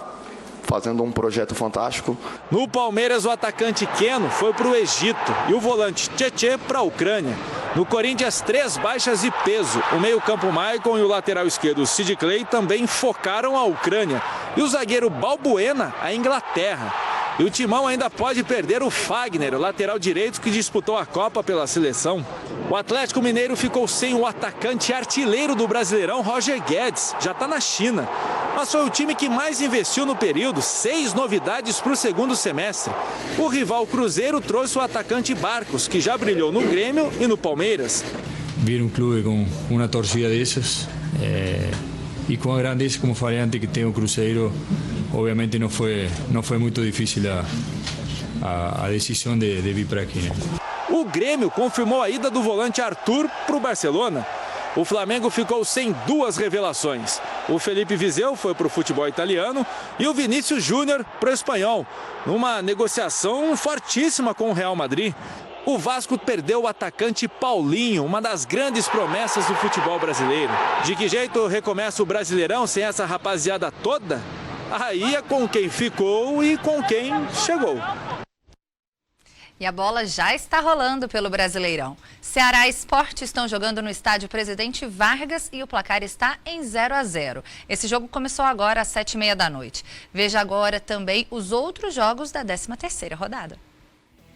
fazendo um projeto fantástico. No Palmeiras, o atacante Keno foi para o Egito e o volante Tchê para a Ucrânia. No Corinthians, 3 baixas de peso. O meio-campo Maicon e o lateral esquerdo Sid Clay também focaram a Ucrânia. E o zagueiro Balbuena, a Inglaterra. E o Timão ainda pode perder o Fagner, o lateral direito que disputou a Copa pela seleção. O Atlético Mineiro ficou sem o atacante artilheiro do Brasileirão, Roger Guedes, já está na China. mas foi o time que mais investiu no período, 6 novidades para o segundo semestre. O rival Cruzeiro trouxe o atacante Barcos, que já brilhou no Grêmio e no Palmeiras. Vir um clube com uma torcida dessas e com a grandeza, como falei antes, que tem o Cruzeiro, obviamente não foi muito difícil a decisão de vir para aqui, né? O Grêmio confirmou a ida do volante Arthur para o Barcelona. O Flamengo ficou sem 2 revelações. O Felipe Viseu foi para o futebol italiano e o Vinícius Júnior para o espanhol, numa negociação fortíssima com o Real Madrid. O Vasco perdeu o atacante Paulinho, uma das grandes promessas do futebol brasileiro. De que jeito recomeça o Brasileirão sem essa rapaziada toda? Aí é com quem ficou e com quem chegou. E a bola já está rolando pelo Brasileirão. Ceará e Sport estão jogando no estádio Presidente Vargas e o placar está em 0-0. Esse jogo começou agora às 7h30 da noite. Veja agora também os outros jogos da 13ª rodada.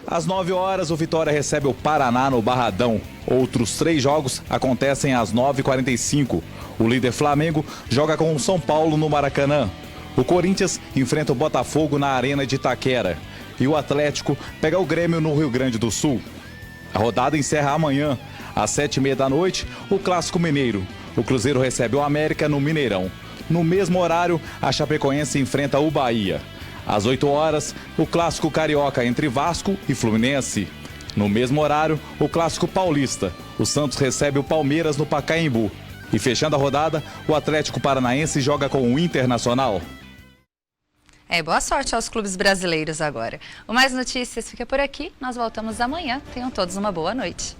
Às 9 horas, o Vitória recebe o Paraná no Barradão. Outros 3 jogos acontecem às 9h45. O líder Flamengo joga com o São Paulo no Maracanã. O Corinthians enfrenta o Botafogo na Arena de Itaquera. E o Atlético pega o Grêmio no Rio Grande do Sul. A rodada encerra amanhã, às 7h30 da noite, o Clássico Mineiro. O Cruzeiro recebe o América no Mineirão. No mesmo horário, a Chapecoense enfrenta o Bahia. Às 8 horas, o Clássico Carioca entre Vasco e Fluminense. No mesmo horário, o Clássico Paulista. O Santos recebe o Palmeiras no Pacaembu. E fechando a rodada, o Atlético Paranaense joga com o Internacional. Boa sorte aos clubes brasileiros agora. O Mais Notícias fica por aqui. Nós voltamos amanhã. Tenham todos uma boa noite.